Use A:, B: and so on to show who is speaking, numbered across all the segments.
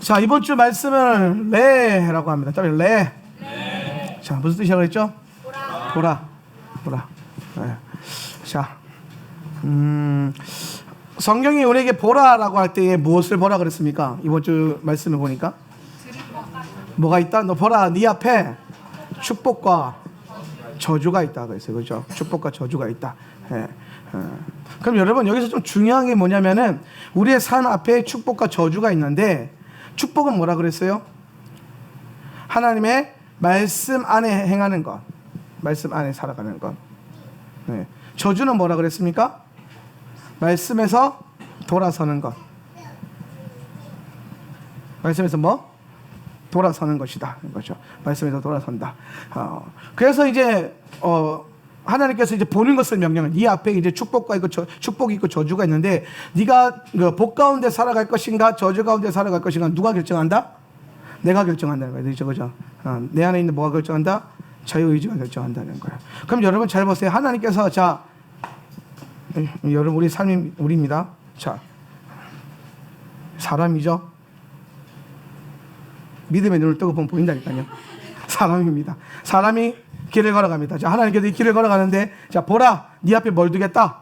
A: 자, 이번 주 말씀은 레라고 합니다. 따로 레. 자, 무슨 뜻이라고 그랬죠? 보라. 네. 자, 성경이 우리에게 보라라고 할 때에 무엇을 보라 그랬습니까? 이번 주 말씀을 보니까 뭐가 있다? 너 보라, 네 앞에 축복과 저주가 있다 그랬어요. 그렇죠? 축복과 저주가 있다. 예. 그럼 여러분, 여기서 좀 중요한 게 뭐냐면은 우리의 삶 앞에 축복과 저주가 있는데, 축복은 뭐라 그랬어요? 하나님의 말씀 안에 행하는 것, 말씀 안에 살아가는 것. 네. 저주는 뭐라 그랬습니까? 말씀에서 돌아서는 것. 말씀에서 뭐? 돌아서는 것이다. 그렇죠. 말씀에서 돌아선다. 그래서 이제 하나님께서 이제 보는 것을 명령을, 네 앞에 이제 축복과 있고 축복이 있고 저주가 있는데, 네가 복 가운데 살아갈 것인가 저주 가운데 살아갈 것인가 누가 결정한다? 내가 결정한다는 거예요. 그렇죠? 내 안에 있는 뭐가 결정한다? 자유의지가 결정한다는 거예요. 그럼 여러분 잘 보세요. 하나님께서, 자, 여러분, 우리 삶이 우리입니다. 자, 사람이죠. 믿음의 눈을 뜨고 보면 보인다니까요. 사람입니다. 사람이 길을 걸어갑니다. 자, 하나님께서 이 길을 걸어가는데, 자, 보라, 네 앞에 뭘 두겠다?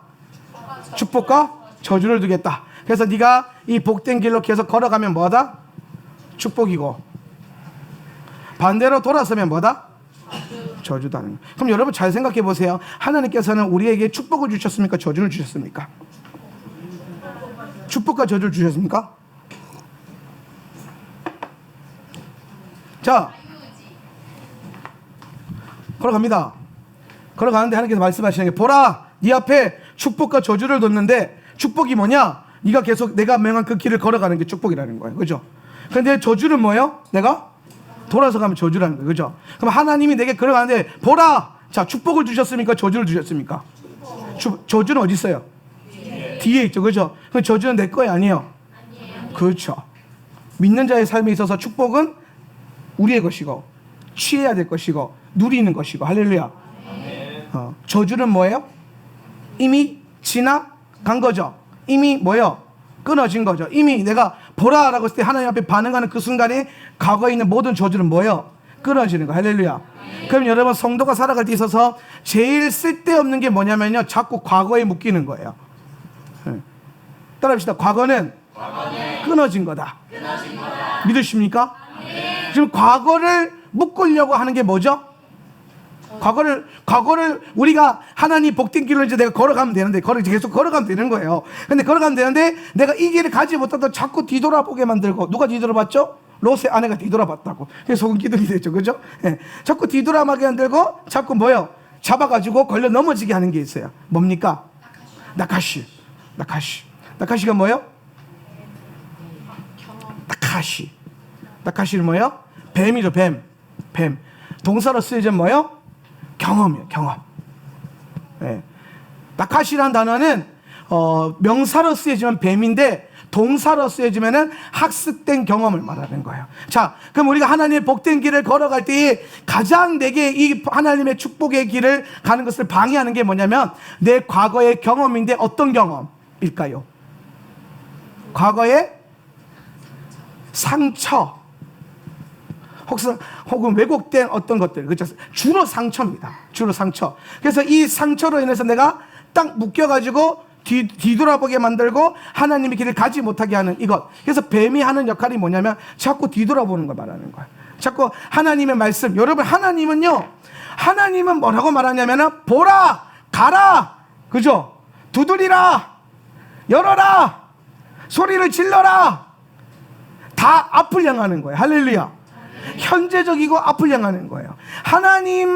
A: 축복과 저주를 두겠다. 그래서 네가 이 복된 길로 계속 걸어가면 뭐다? 축복이고, 반대로 돌아서면 뭐다? 저주다는 거예요. 그럼 여러분 잘 생각해 보세요. 하나님께서는 우리에게 축복을 주셨습니까? 저주를 주셨습니까? 축복과 저주를 주셨습니까? 자, 걸어갑니다. 걸어가는데 하나님께서 말씀하시는 게, 보라, 네 앞에 축복과 저주를 뒀는데, 축복이 뭐냐? 네가 계속 내가 명한 그 길을 걸어가는 게 축복이라는 거예요. 그죠? 그런데 저주는 뭐예요? 내가 돌아서 가면 저주라는 거예요. 그죠? 그럼 하나님이 내게 걸어가는데, 보라! 자, 축복을 주셨습니까? 저주를 주셨습니까? 저주는 어디 있어요? 뒤에 있죠. 그죠? 그럼 저주는 내 거예요? 아니에요? 그렇죠. 믿는 자의 삶에 있어서 축복은 우리의 것이고, 취해야 될 것이고, 누리는 것이고. 할렐루야. 저주는 뭐예요? 이미 지나간 거죠. 이미 뭐예요? 끊어진 거죠. 이미 내가 보라라고 했을 때 하나님 앞에 반응하는 그 순간에 과거에 있는 모든 저주는 뭐예요? 끊어지는 거. 할렐루야. 그럼 여러분, 성도가 살아갈 때 있어서 제일 쓸데없는 게 뭐냐면요, 자꾸 과거에 묶이는 거예요. 따라합시다. 과거는 끊어진 거다. 믿으십니까? 지금 과거를 묶으려고 하는 게 뭐죠? 과거를 우리가 하나님 복된 길로 이제 내가 걸어가면 되는데, 계속 걸어가면 되는 거예요. 근데 걸어가면 되는데, 내가 이 길을 가지 못하다 자꾸 뒤돌아보게 만들고, 누가 뒤돌아봤죠? 롯의 아내가 뒤돌아봤다고. 그게 소금 기둥이 됐죠. 그죠? 예. 자꾸 뒤돌아보게 만들고, 자꾸 뭐요? 잡아가지고 걸려 넘어지게 하는 게 있어요. 뭡니까? 나카시가 뭐예요? 나카시는 뭐예요? 뱀이죠. 뱀. 동사로 쓰여진 뭐예요? 경험이에요. 경험. 네. 나카시라는 단어는 명사로 쓰여지면 뱀인데, 동사로 쓰여지면은 학습된 경험을 말하는 거예요. 자, 그럼 우리가 하나님의 복된 길을 걸어갈 때 가장 내게 이 하나님의 축복의 길을 가는 것을 방해하는 게 뭐냐면, 내 과거의 경험인데, 어떤 경험일까요? 과거의 상처, 혹은 왜곡된 어떤 것들, 그렇죠? 주로 상처입니다. 주로 상처. 그래서 이 상처로 인해서 내가 딱 묶여가지고 뒤돌아보게 만들고 하나님의 길을 가지 못하게 하는 이것. 그래서 뱀이 하는 역할이 뭐냐면, 자꾸 뒤돌아보는 걸 말하는 거예요. 자꾸 하나님의 말씀. 여러분, 하나님은 뭐라고 말하냐면은, 보라, 가라, 그죠? 두드리라, 열어라, 소리를 질러라. 다 앞을 향하는 거예요. 할렐루야. 현재적이고 앞을 향하는 거예요. 하나님이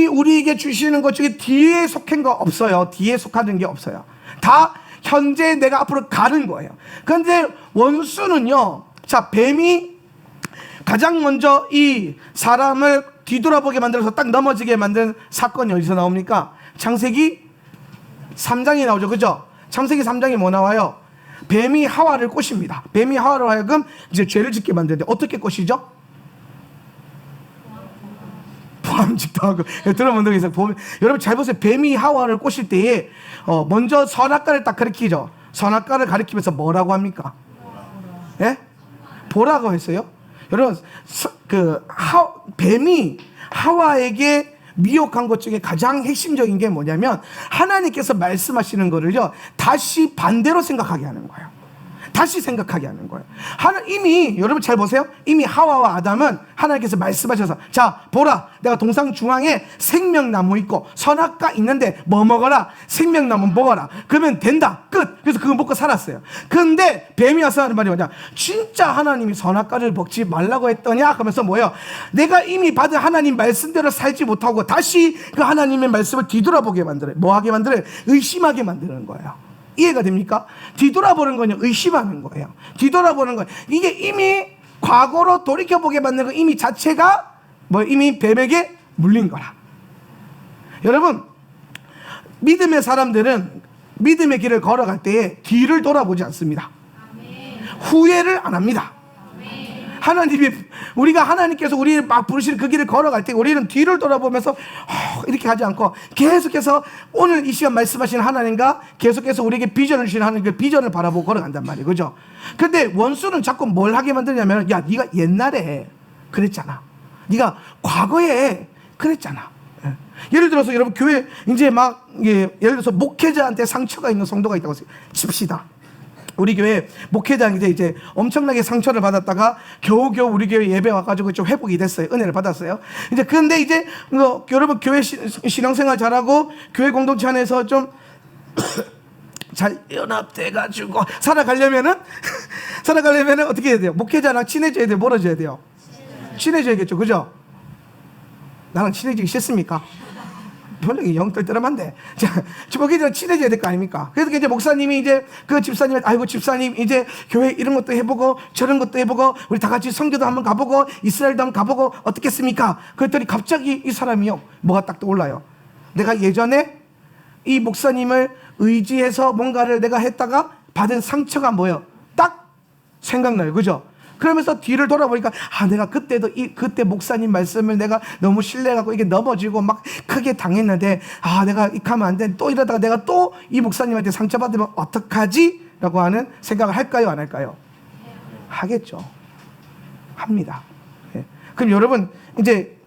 A: 우리에게 주시는 것 중에 뒤에 속한 거 없어요. 뒤에 속하는 게 없어요. 다 현재 내가 앞으로 가는 거예요. 그런데 원수는요, 자, 뱀이 가장 먼저 이 사람을 뒤돌아보게 만들어서 딱 넘어지게 만든 사건이 어디서 나옵니까? 창세기 3장이 나오죠. 그죠? 창세기 3장에 뭐 나와요? 뱀이 하와를 꼬십니다. 뱀이 하와로 하여금 이제 죄를 짓게 만드는데, 어떻게 꼬시죠? 포함직도 하고. 들어본 적 있어요. 여러분 잘 보세요. 뱀이 하와를 꼬실 때에 먼저 선악과를 딱 가리키죠. 선악과를 가리키면서 뭐라고 합니까? 예? 보라고 했어요. 여러분, 뱀이 하와에게 미혹한 것 중에 가장 핵심적인 게 뭐냐면 하나님께서 말씀하시는 거를요 다시 반대로 생각하게 하는 거예요. 다시 생각하게 하는 거예요. 이미 여러분 잘 보세요. 이미 하와와 아담은 하나님께서 말씀하셔서 자 보라 내가 동상 중앙에 생명나무 있고 선악과 있는데 뭐 먹어라? 생명나무 먹어라. 그러면 된다. 끝. 그래서 그거 먹고 살았어요. 근데 뱀이 와서 하는 말이 뭐냐? 진짜 하나님이 선악과를 먹지 말라고 했더냐? 그러면서 뭐예요? 내가 이미 받은 하나님 말씀대로 살지 못하고 다시 그 하나님의 말씀을 뒤돌아보게 만들어요. 뭐 하게 만들어요? 의심하게 만드는 거예요. 이해가 됩니까? 뒤돌아보는 거냐? 의심하는 거예요. 뒤돌아보는 거예요. 이게 이미 과거로 돌이켜보게 만드는 거 이미 자체가 뭐 이미 뱀에게 물린 거라. 여러분, 믿음의 사람들은 믿음의 길을 걸어갈 때에 뒤를 돌아보지 않습니다. 후회를 안 합니다. 우리가 하나님께서 우리를 막 부르시는 그 길을 걸어갈 때 우리는 뒤를 돌아보면서 이렇게 하지 않고 계속해서 오늘 이 시간 말씀하시는 하나님과 계속해서 우리에게 비전을 주시는 하나님 그 비전을 바라보고 걸어간단 말이에요. 그죠? 근데 원수는 자꾸 뭘 하게 만드냐면 야 네가 옛날에 그랬잖아. 네가 과거에 그랬잖아. 예를 들어서 여러분 교회 이제 막 예를 들어서 목회자한테 상처가 있는 성도가 있다고 칩시다. 우리 교회 목회자인데 이제 엄청나게 상처를 받았다가 겨우겨우 우리 교회 예배 와가지고 좀 회복이 됐어요. 은혜를 받았어요. 이제 근데 이제 여러분 교회 신앙생활 잘하고 교회 공동체 안에서 좀 잘 연합돼가지고 살아가려면은 어떻게 해야 돼요? 목회자랑 친해져야 돼요? 멀어져야 돼요? 친해져야겠죠, 그죠? 나랑 친해지기 싫습니까? 별로 영 떨떠름한데. 자, 목회자랑 친해져야 될 거 아닙니까? 그래서 이제 목사님이 이제 그 집사님, 아이고 집사님 이제 교회 이런 것도 해보고 저런 것도 해보고 우리 다 같이 선교도 한번 가보고 이스라엘도 한번 가보고 어떻겠습니까? 그랬더니 갑자기 이 사람이요 뭐가 딱 떠올라요. 내가 예전에 이 목사님을 의지해서 뭔가를 내가 했다가 받은 상처가 뭐예요? 딱 생각나요, 그죠? 그러면서 뒤를 돌아보니까 내가 그때 목사님 말씀을 내가 너무 신뢰하고 이게 넘어지고 막 크게 당했는데 내가 이렇게 하면 안 돼. 또 이러다가 내가 또 이 목사님한테 상처받으면 어떡하지? 라고 하는 생각을 할까요? 안 할까요? 하겠죠. 합니다. 네. 그럼 여러분 이제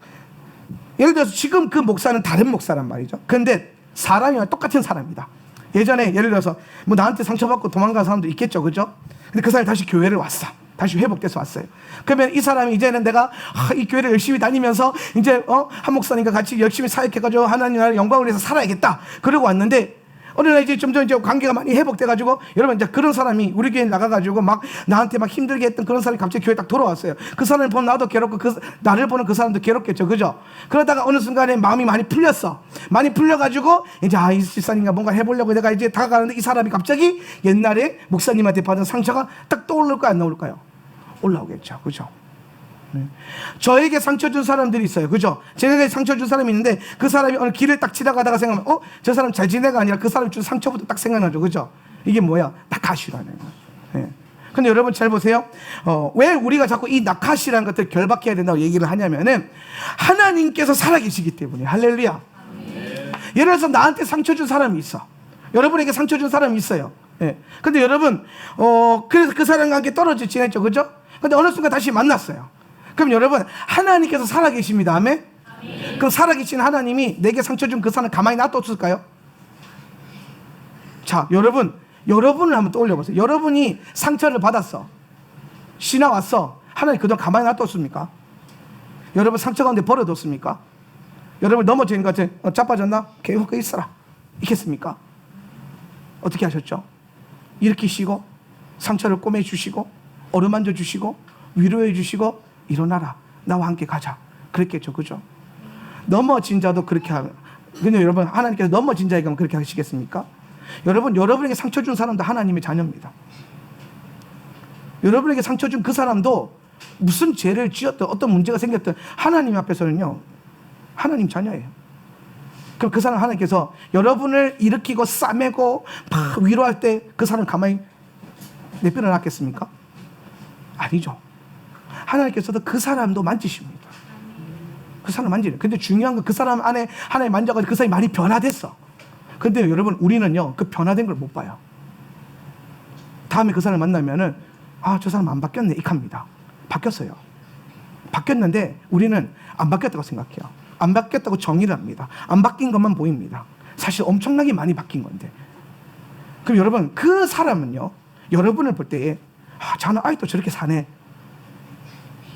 A: 예를 들어서 지금 그 목사는 다른 목사란 말이죠. 근데 사람이랑 똑같은 사람이다. 예전에 예를 들어서 뭐 나한테 상처받고 도망간 사람도 있겠죠, 그죠? 근데 그 사람이 다시 교회를 왔어. 다시 회복돼서 왔어요. 그러면 이 사람이 이제는 내가 이 교회를 열심히 다니면서 이제 한 목사님과 같이 열심히 사역해가지고 하나님 나라의 영광을 위해서 살아야겠다. 그러고 왔는데 어느 날 이제 점점 이제 관계가 많이 회복돼가지고 여러분 이제 그런 사람이 우리 교회 나가가지고 막 나한테 막 힘들게 했던 그런 사람이 갑자기 교회 딱 돌아왔어요. 그 사람을 보면 나도 괴롭고 나를 보는 그 사람도 괴롭겠죠, 그죠? 그러다가 어느 순간에 마음이 많이 풀렸어. 많이 풀려가지고 이제 이 집사님과 뭔가 해보려고 내가 이제 다가가는데 이 사람이 갑자기 옛날에 목사님한테 받은 상처가 딱 떠오를까요, 안 떠오를까요? 올라오겠죠, 그죠? 저에게 상처 준 사람들이 있어요, 그죠? 제가 상처 준 사람이 있는데 그 사람이 어느 길을 딱 지나가다가 생각하면 저 사람 잘 지내가 아니라 그 사람이 준 상처부터 딱 생각나죠, 그죠? 이게 뭐야? 나카시라는 거예요. 근데 여러분 잘 보세요. 왜 우리가 자꾸 이 나카시라는 것들을 결박해야 된다고 얘기를 하냐면은 하나님께서 살아계시기 때문에. 할렐루야. 예를 들어서 나한테 상처 준 사람이 있어. 여러분에게 상처 준 사람이 있어요. 근데 여러분 그래서 그 사람과 함께 떨어져 지냈죠, 그죠? 근데 어느 순간 다시 만났어요. 그럼 여러분 하나님께서 살아계십니다. 아멘? 그럼 살아계신 하나님이 내게 상처 준 그 사람 가만히 놔뒀을까요? 자, 여러분을 한번 떠올려 보세요. 여러분이 상처를 받았어. 신화 왔어. 하나님 그동안 가만히 놔뒀습니까? 여러분 상처 가운데 버려뒀습니까? 여러분 넘어지는 것 같아. 자빠졌나? 계속 있어라. 있겠습니까? 어떻게 하셨죠? 일으키시고 상처를 꼬매주시고 어루만져 주시고 위로해 주시고 일어나라. 나와 함께 가자. 그랬겠죠, 그죠? 넘어진 자도 그렇게 하면. 근데 여러분 하나님께서 넘어진 자에게 그렇게 하시겠습니까? 여러분에게 상처 준 사람도 하나님의 자녀입니다. 여러분에게 상처 준 그 사람도 무슨 죄를 지었든 어떤 문제가 생겼든 하나님 앞에서는요 하나님 자녀예요. 그럼 그 사람 하나님께서 여러분을 일으키고 싸매고 막 위로할 때 그 사람 가만히 내버려 놨겠습니까? 아니죠. 하나님께서도 그 사람도 만지십니다. 그 사람 만지는. 근데 중요한 건 그 사람 안에 하나님 만져가지고 그 사람이 많이 변화됐어. 근데 여러분 우리는요 그 변화된 걸 못 봐요. 다음에 그 사람 만나면은 저 사람 안 바뀌었네 이합니다. 바뀌었어요. 바뀌었는데 우리는 안 바뀌었다고 생각해요. 안 바뀌었다고 정의를 합니다. 안 바뀐 것만 보입니다. 사실 엄청나게 많이 바뀐 건데. 그럼 여러분, 그 사람은요, 여러분을 볼 때에 저는 아직도 저렇게 사네,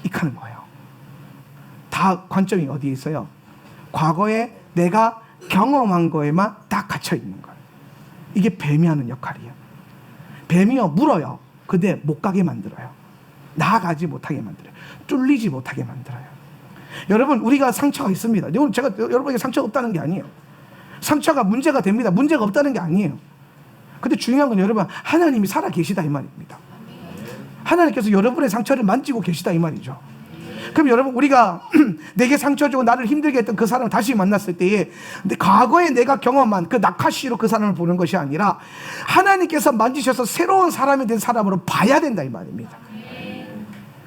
A: 이카는 거예요. 다 관점이 어디에 있어요? 과거에 내가 경험한 거에만 딱 갇혀 있는 거예요. 이게 뱀이 하는 역할이에요. 뱀이요, 물어요. 근데 못 가게 만들어요. 나아가지 못하게 만들어요. 뚫리지 못하게 만들어요. 여러분, 우리가 상처가 있습니다. 제가 여러분에게 상처가 없다는 게 아니에요. 상처가 문제가 됩니다. 문제가 없다는 게 아니에요. 근데 중요한 건 여러분, 하나님이 살아 계시다 이 말입니다. 하나님께서 여러분의 상처를 만지고 계시다 이 말이죠. 그럼 여러분, 우리가 내게 상처 주고 나를 힘들게 했던 그 사람을 다시 만났을 때에 과거에 내가 경험한 그 낙하시로 그 사람을 보는 것이 아니라 하나님께서 만지셔서 새로운 사람이 된 사람으로 봐야 된다 이 말입니다.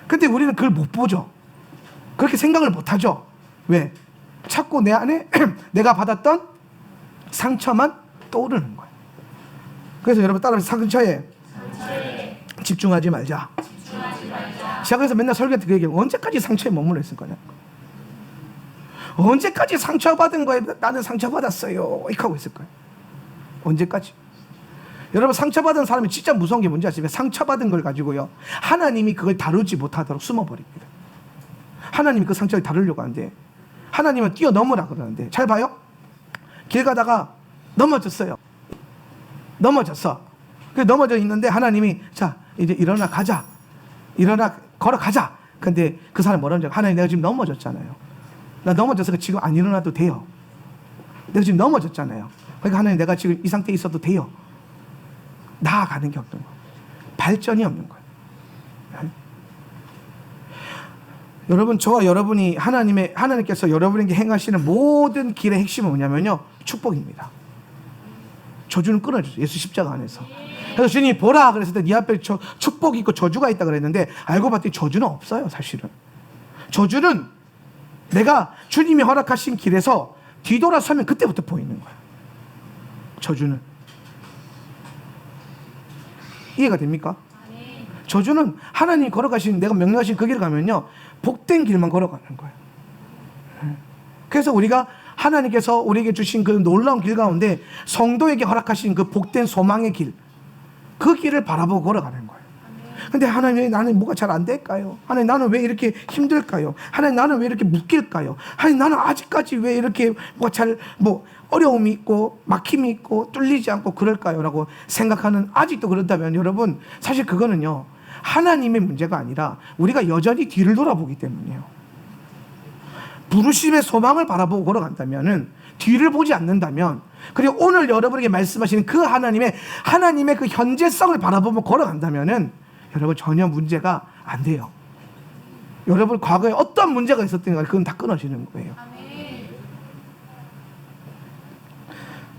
A: 근데 우리는 그걸 못 보죠. 그렇게 생각을 못 하죠. 왜? 자꾸 내 안에 내가 받았던 상처만 떠오르는 거예요. 그래서 여러분, 따라서 상처에 집중하지 말자. 제가 그래서 맨날 설교할 때 그 얘기해요. 언제까지 상처에 머물러 있을 거냐? 언제까지 상처받은 거에 나는 상처받았어요 이렇게 하고 있을 거예요. 언제까지? 여러분, 상처받은 사람이 진짜 무서운 게 뭔지 아시죠? 상처받은 걸 가지고요, 하나님이 그걸 다루지 못하도록 숨어버립니다. 하나님이 그 상처를 다루려고 하는데 하나님은 뛰어넘으라 그러는데, 잘 봐요. 길 가다가 넘어졌어요. 넘어졌어. 그래서 넘어져 있는데 하나님이 자, 이제 일어나 가자. 일어나 걸어가자. 근데 그 사람 뭐라는 줄 알아요? 하나님, 내가 지금 넘어졌잖아요. 나 넘어져서 지금 안 일어나도 돼요. 내가 지금 넘어졌잖아요. 그러니까 하나님, 내가 지금 이 상태에 있어도 돼요. 나아가는 게 없는 거예요. 발전이 없는 거예요. 여러분, 저와 여러분이 하나님께서 여러분에게 행하시는 모든 길의 핵심은 뭐냐면요, 축복입니다. 저주는 끊어주죠. 예수 십자가 안에서. 그래서 주님이 보라 그랬을 때 네 앞에 축복이 있고 저주가 있다 그랬는데, 알고 봤더니 저주는 없어요. 사실은 저주는 내가 주님이 허락하신 길에서 뒤돌아서면 그때부터 보이는 거예요. 저주는. 이해가 됩니까? 저주는 하나님이 걸어가신, 내가 명령하신 그 길을 가면요, 복된 길만 걸어가는 거예요. 그래서 우리가 하나님께서 우리에게 주신 그 놀라운 길 가운데 성도에게 허락하신 그 복된 소망의 길, 그 길을 바라보고 걸어가는 거예요. 근데 하나님, 나는 뭐가 잘 안 될까요? 하나님, 나는 왜 이렇게 힘들까요? 하나님, 나는 왜 이렇게 묶일까요? 하나님, 나는 아직까지 왜 이렇게 어려움이 있고 막힘이 있고 뚫리지 않고 그럴까요? 라고 생각하는, 아직도 그렇다면 여러분, 사실 그거는요, 하나님의 문제가 아니라 우리가 여전히 뒤를 돌아보기 때문이에요. 부르심의 소망을 바라보고 걸어간다면은, 뒤를 보지 않는다면, 그리고 오늘 여러분에게 말씀하시는 그 하나님의 그 현재성을 바라보며 걸어간다면은 여러분, 전혀 문제가 안 돼요. 여러분, 과거에 어떤 문제가 있었던 가 그건 다 끊어지는 거예요.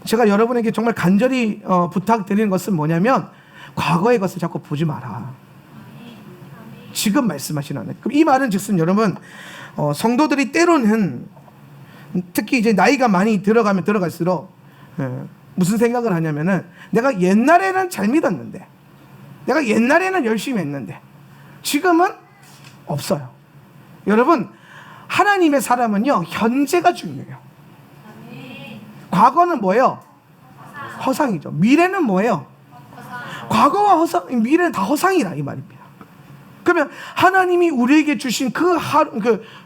A: 제가 여러분에게 정말 간절히 부탁드리는 것은 뭐냐면, 과거의 것을 자꾸 보지 마라. 지금 말씀하시는 하나님. 그럼 이 말은 즉슨 여러분, 성도들이 때로는 특히 이제 나이가 많이 들어갈수록 무슨 생각을 하냐면은, 내가 옛날에는 잘 믿었는데, 내가 옛날에는 열심히 했는데 지금은 없어요. 여러분, 하나님의 사람은요, 현재가 중요해요. 과거는 뭐예요? 허상이죠. 미래는 뭐예요? 과거와 허상, 미래는 다 허상이라 이 말입니다. 그러면 하나님이 우리에게 주신 그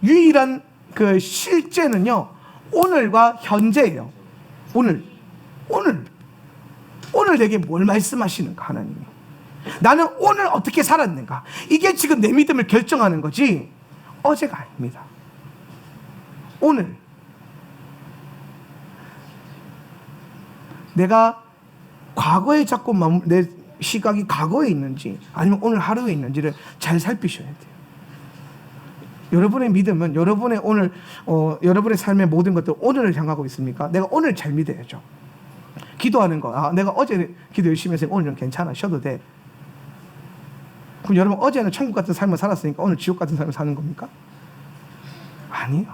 A: 유일한 그 실제는요, 오늘과 현재예요. 오늘 내게 뭘 말씀하시는가, 하나님이. 나는 오늘 어떻게 살았는가, 이게 지금 내 믿음을 결정하는 거지 어제가 아닙니다. 오늘 내가 과거에 자꾸 내 시각이 과거에 있는지 아니면 오늘 하루에 있는지를 잘 살피셔야 돼요. 여러분의 믿음은 여러분의 오늘 여러분의 삶의 모든 것들 오늘을 향하고 있습니까? 내가 오늘 잘 믿어야죠. 기도하는 거, 내가 어제 기도 열심히 해서 오늘은 괜찮아, 쉬어도 돼. 그럼 여러분, 어제는 천국 같은 삶을 살았으니까 오늘 지옥 같은 삶을 사는 겁니까? 아니요.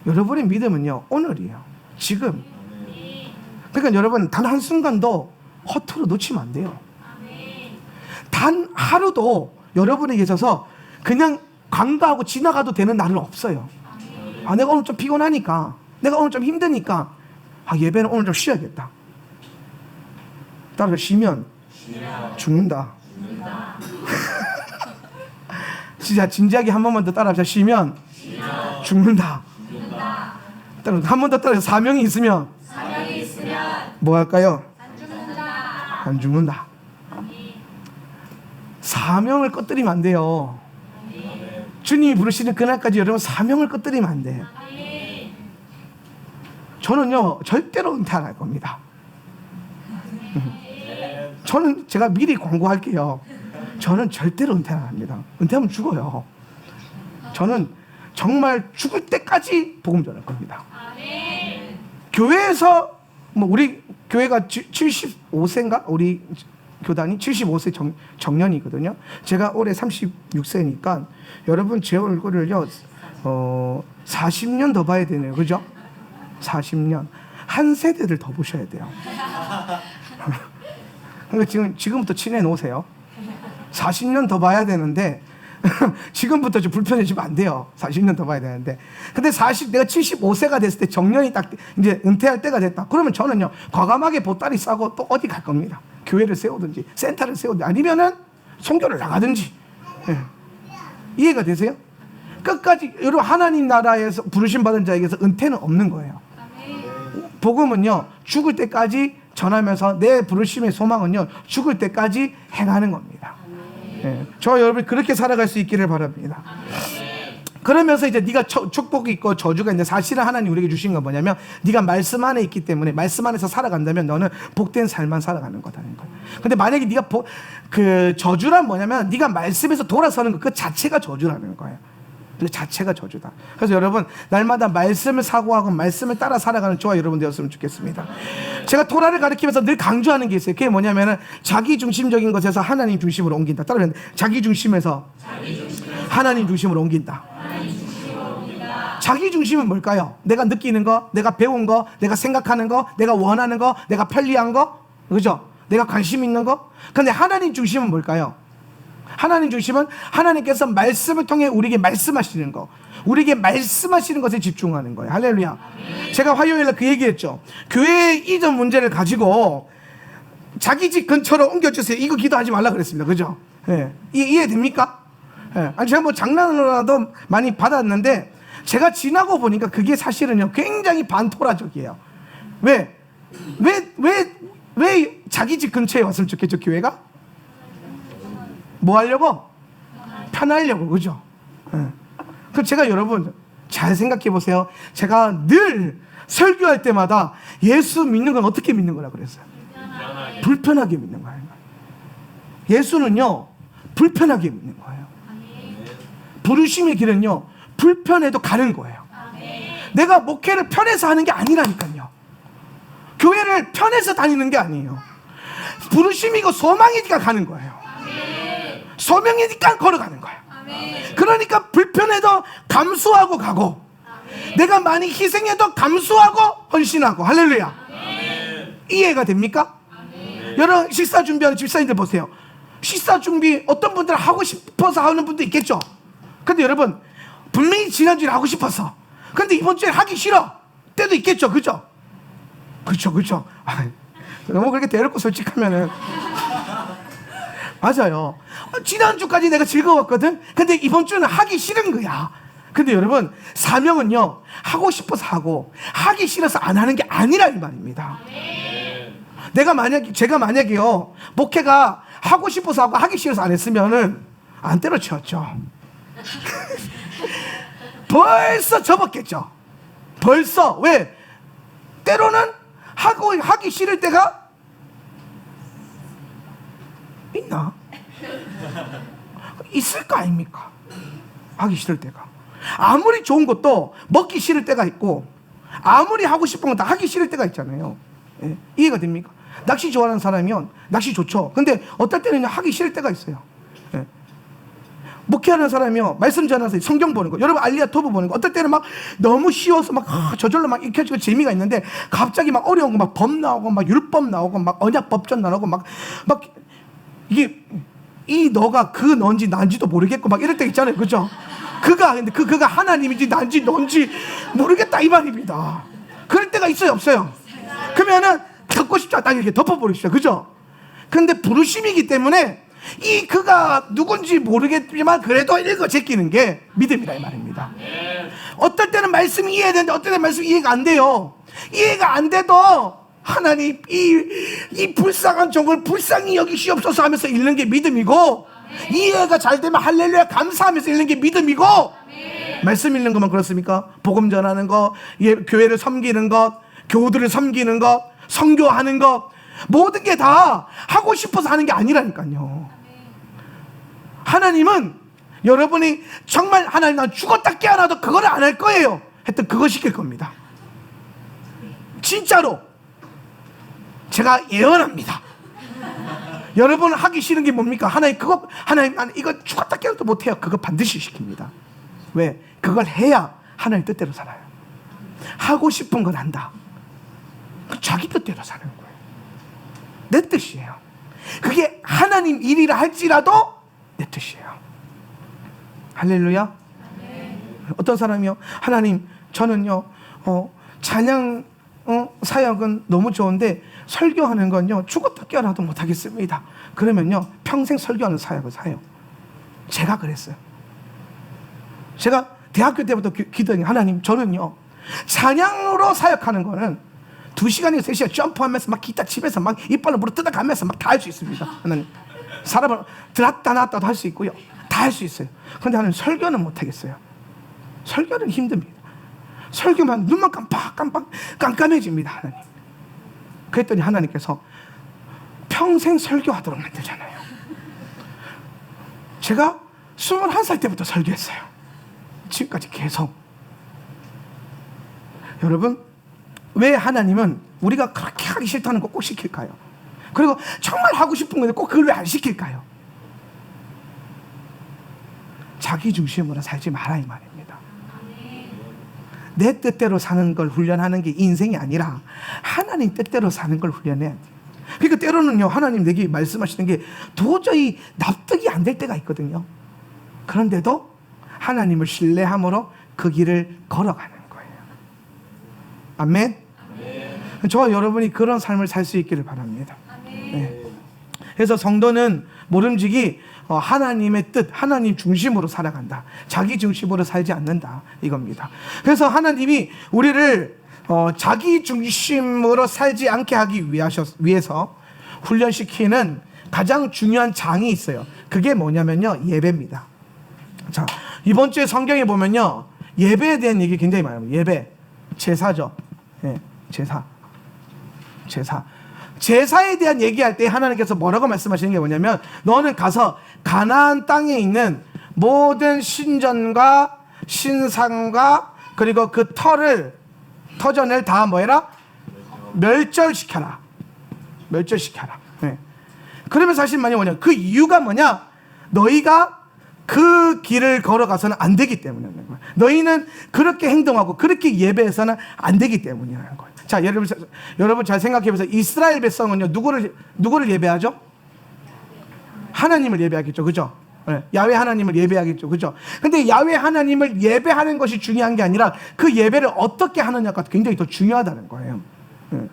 A: 여러분의 믿음은요, 오늘이에요. 지금. 그러니까 여러분, 단 한순간도 허투루 놓치면 안 돼요. 단 하루도 여러분에게 있어서 그냥 간과하고 지나가도 되는 날은 없어요. 내가 오늘 좀 피곤하니까, 내가 오늘 좀 힘드니까, 예배는 오늘 좀 쉬어야겠다. 따라서 쉬면 죽는다. 진짜 진지하게 한 번만 더 따라합시다. 쉬면 죽는다. 따라서 한 번 더 따라서 사명이 있으면 뭐 할까요? 안 죽는다. 사명을 꺼뜨리면 안 돼요. 주님이 부르시는 그날까지 여러분 사명을 꺼뜨리면 안 돼요. 저는요 절대로 은퇴 안 할 겁니다. 저는 제가 미리 광고할게요. 저는 절대로 은퇴 안 합니다. 은퇴하면 죽어요. 저는 정말 죽을 때까지 복음 전할 겁니다. 교회에서 우리 교회가 75세인가? 우리 교단이 75세 정년이거든요. 제가 올해 36세니까 여러분 제 얼굴을요 40년 더 봐야 되네요. 그죠? 40년 한 세대를 더 보셔야 돼요. 그러니까 지금부터 친해 놓으세요. 40년 더 봐야 되는데 지금부터 좀 불편해지면 안 돼요. 40년 더 봐야 되는데. 근데 내가 75세가 됐을 때 정년이 딱 이제 은퇴할 때가 됐다. 그러면 저는요 과감하게 보따리 싸고 또 어디 갈 겁니다. 교회를 세우든지 센터를 세우든지 아니면은 선교를 나가든지. 이해가 되세요? 끝까지 여러분 하나님 나라에서 부르심 받은 자에게서 은퇴는 없는 거예요. 복음은요 죽을 때까지 전하면서 내 부르심의 소망은요 죽을 때까지 행하는 겁니다. 저 여러분 그렇게 살아갈 수 있기를 바랍니다. 그러면서 이제 네가 축복이 있고 저주가 있는데 사실은 하나님 우리에게 주신 건 뭐냐면 네가 말씀 안에 있기 때문에 말씀 안에서 살아간다면 너는 복된 삶만 살아가는 거다는 거예요. 근데 만약에 네가 그 저주란 뭐냐면 네가 말씀에서 돌아서는 것 그 자체가 저주라는 거예요. 그 자체가 저주다. 그래서 여러분 날마다 말씀을 사고하고 말씀을 따라 살아가는 저와 여러분 되었으면 좋겠습니다. 제가 토라를 가르치면서 늘 강조하는 게 있어요. 그게 뭐냐면은 자기 중심적인 것에서 하나님 중심으로 옮긴다. 따라서 자기 중심에서 하나님 중심으로 옮긴다. 자기 중심은 뭘까요? 내가 느끼는 거, 내가 배운 거, 내가 생각하는 거, 내가 원하는 거, 내가 편리한 거, 그죠? 내가 관심 있는 거. 근데 하나님 중심은 뭘까요? 하나님 중심은 하나님께서 말씀을 통해 우리에게 말씀하시는 거, 우리에게 말씀하시는 것에 집중하는 거예요. 할렐루야. 제가 화요일에 그 얘기했죠. 교회의 이전 문제를 가지고 자기 집 근처로 옮겨주세요. 이거 기도하지 말라 그랬습니다. 그죠? 이해됩니까? 아니 제가 장난으로라도 많이 받았는데 제가 지나고 보니까 그게 사실은요 굉장히 반토라적이에요. 왜 자기 집 근처에 왔으면 좋겠죠? 교회가 뭐 하려고? 편하려고. 그죠? 그럼 제가 여러분 잘 생각해 보세요. 제가 늘 설교할 때마다 예수 믿는 건 어떻게 믿는 거라 그랬어요? 불편하게 믿는 거예요. 예수는요 불편하게 믿는 거예요. 부르심의 길은요 불편해도 가는 거예요. 내가 목회를 편해서 하는 게 아니라니까요. 교회를 편해서 다니는 게 아니에요. 부르심이고 소망이니까 가는 거예요. 소명이니까 걸어가는 거예요. 그러니까 불편해도 감수하고 가고 내가 많이 희생해도 감수하고 헌신하고. 할렐루야. 이해가 됩니까? 여러분 식사 준비하는 집사님들 보세요. 식사 준비 어떤 분들은 하고 싶어서 하는 분도 있겠죠. 근데 여러분 분명히 지난주에 하고 싶었어. 근데 이번 주에 하기 싫어 때도 있겠죠. 그죠? 그렇죠. 너무 그렇게 대놓고 솔직하면은 맞아요. 지난주까지 내가 즐거웠거든. 근데 이번 주는 하기 싫은 거야. 근데 여러분 사명은요 하고 싶어서 하고 하기 싫어서 안 하는 게 아니라 이 말입니다. 제가 만약에요 목회가 하고 싶어서 하고 하기 싫어서 안 했으면은 안 때려치웠죠. 벌써 접었겠죠. 벌써. 왜? 때로는 하기 싫을 때가 있나? 있을 거 아닙니까? 하기 싫을 때가. 아무리 좋은 것도 먹기 싫을 때가 있고 아무리 하고 싶은 건 다 하기 싫을 때가 있잖아요. 이해가 됩니까? 낚시 좋아하는 사람이면 낚시 좋죠. 근데 어떨 때는 하기 싫을 때가 있어요. 목회하는 사람이요 말씀 전하는 사람 성경 보는 거 여러분 알리아 토브 보는 거 어떨 때는 막 너무 쉬워서 막 저절로 막 익혀지고 재미가 있는데 갑자기 막 어려운 거 막 법 나오고 막 율법 나오고 막 언약 법전 나오고 막 이게 이 너가 그 넌지 난지도 모르겠고 막 이럴 때 있잖아요. 그죠? 근데 그가 하나님인지 난지 넌지 모르겠다 이 말입니다. 그럴 때가 있어요, 없어요? 그러면은 듣고 싶지 않다 이렇게 덮어버리시죠. 그죠? 근데 부르심이기 때문에 이 그가 누군지 모르겠지만 그래도 읽어 제끼는 게 믿음이라 이 말입니다. 어떨 때는 말씀이 이해되는데 어떨 때는 말씀이 이해가 안 돼요. 이해가 안 돼도 하나님 이 불쌍한 종을 불쌍히 여기시옵소서 하면서 읽는 게 믿음이고, 이해가 잘 되면 할렐루야 감사하면서 읽는 게 믿음이고, 말씀 읽는 것만 그렇습니까? 복음 전하는 것, 교회를 섬기는 것, 교우들을 섬기는 것, 선교하는 것, 모든 게 다 하고 싶어서 하는 게 아니라니까요. 하나님은 여러분이 정말 하나님 난 죽었다 깨어나도 그거를 안 할 거예요 했던 그거 시킬 겁니다. 진짜로 제가 예언합니다. 여러분 하기 싫은 게 뭡니까? 하나님 나는 이거 죽었다 깨어나도 못해요. 그거 반드시 시킵니다. 왜? 그걸 해야 하나님 뜻대로 살아요. 하고 싶은 건 한다. 자기 뜻대로 사는 거예요. 내 뜻이에요. 그게 하나님 일이라 할지라도 내 뜻이에요. 할렐루야. 어떤 사람이요? 하나님 저는요 찬양 사역은 너무 좋은데 설교하는 건요 죽었다 깨어나도 못하겠습니다. 그러면요 평생 설교하는 사역을 사요. 제가 그랬어요. 제가 대학교 때부터 기도했는데 하나님 저는요 찬양으로 사역하는 거는 2시간에서 3시간 점프하면서 막 기타 치면서 막 이빨로 물어 뜯어가면서 막 다 할 수 있습니다. 하나님 사람을 들었다 놨다도 할 수 있고요 다 할 수 있어요. 그런데 하나님 설교는 못하겠어요. 설교는 힘듭니다. 설교만 눈만 깜깜해집니다. 하나님. 그랬더니 하나님께서 평생 설교하도록 만들잖아요. 제가 21살 때부터 설교했어요. 지금까지 계속. 여러분 왜 하나님은 우리가 그렇게 하기 싫다는 거 꼭 시킬까요? 그리고 정말 하고 싶은 건데 꼭 그걸 왜 안 시킬까요? 자기 중심으로 살지 마라 이 말입니다. 내 뜻대로 사는 걸 훈련하는 게 인생이 아니라 하나님 뜻대로 사는 걸 훈련해야 돼요. 그러니까 때로는요 하나님 내게 말씀하시는 게 도저히 납득이 안 될 때가 있거든요. 그런데도 하나님을 신뢰함으로 그 길을 걸어가는 거예요. 아멘. 저와 여러분이 그런 삶을 살 수 있기를 바랍니다. 네. 그래서 성도는 모름지기 하나님의 뜻, 하나님 중심으로 살아간다. 자기 중심으로 살지 않는다. 이겁니다. 그래서 하나님이 우리를 자기 중심으로 살지 않게 하기 위해서 훈련시키는 가장 중요한 장이 있어요. 그게 뭐냐면요. 예배입니다. 자, 이번 주에 성경에 보면요. 예배에 대한 얘기 굉장히 많아요. 예배, 제사죠. 예, 제사에 대한 얘기할 때 하나님께서 뭐라고 말씀하시는 게 뭐냐면 너는 가서 가나안 땅에 있는 모든 신전과 신상과 그리고 그 터전을 다 뭐해라? 멸절시켜라. 네. 그러면 사실 뭐냐? 그 이유가 뭐냐? 너희가 그 길을 걸어가서는 안 되기 때문이라는 거예요. 너희는 그렇게 행동하고 그렇게 예배해서는 안 되기 때문이라는 거예요. 자, 여러분 잘 생각해 보세요. 이스라엘 백성은요 누구를 예배하죠? 하나님을 예배하겠죠, 그죠? 네, 야훼 하나님을 예배하겠죠, 그죠? 근데 야훼 하나님을 예배하는 것이 중요한 게 아니라 그 예배를 어떻게 하느냐가 굉장히 더 중요하다는 거예요. 네.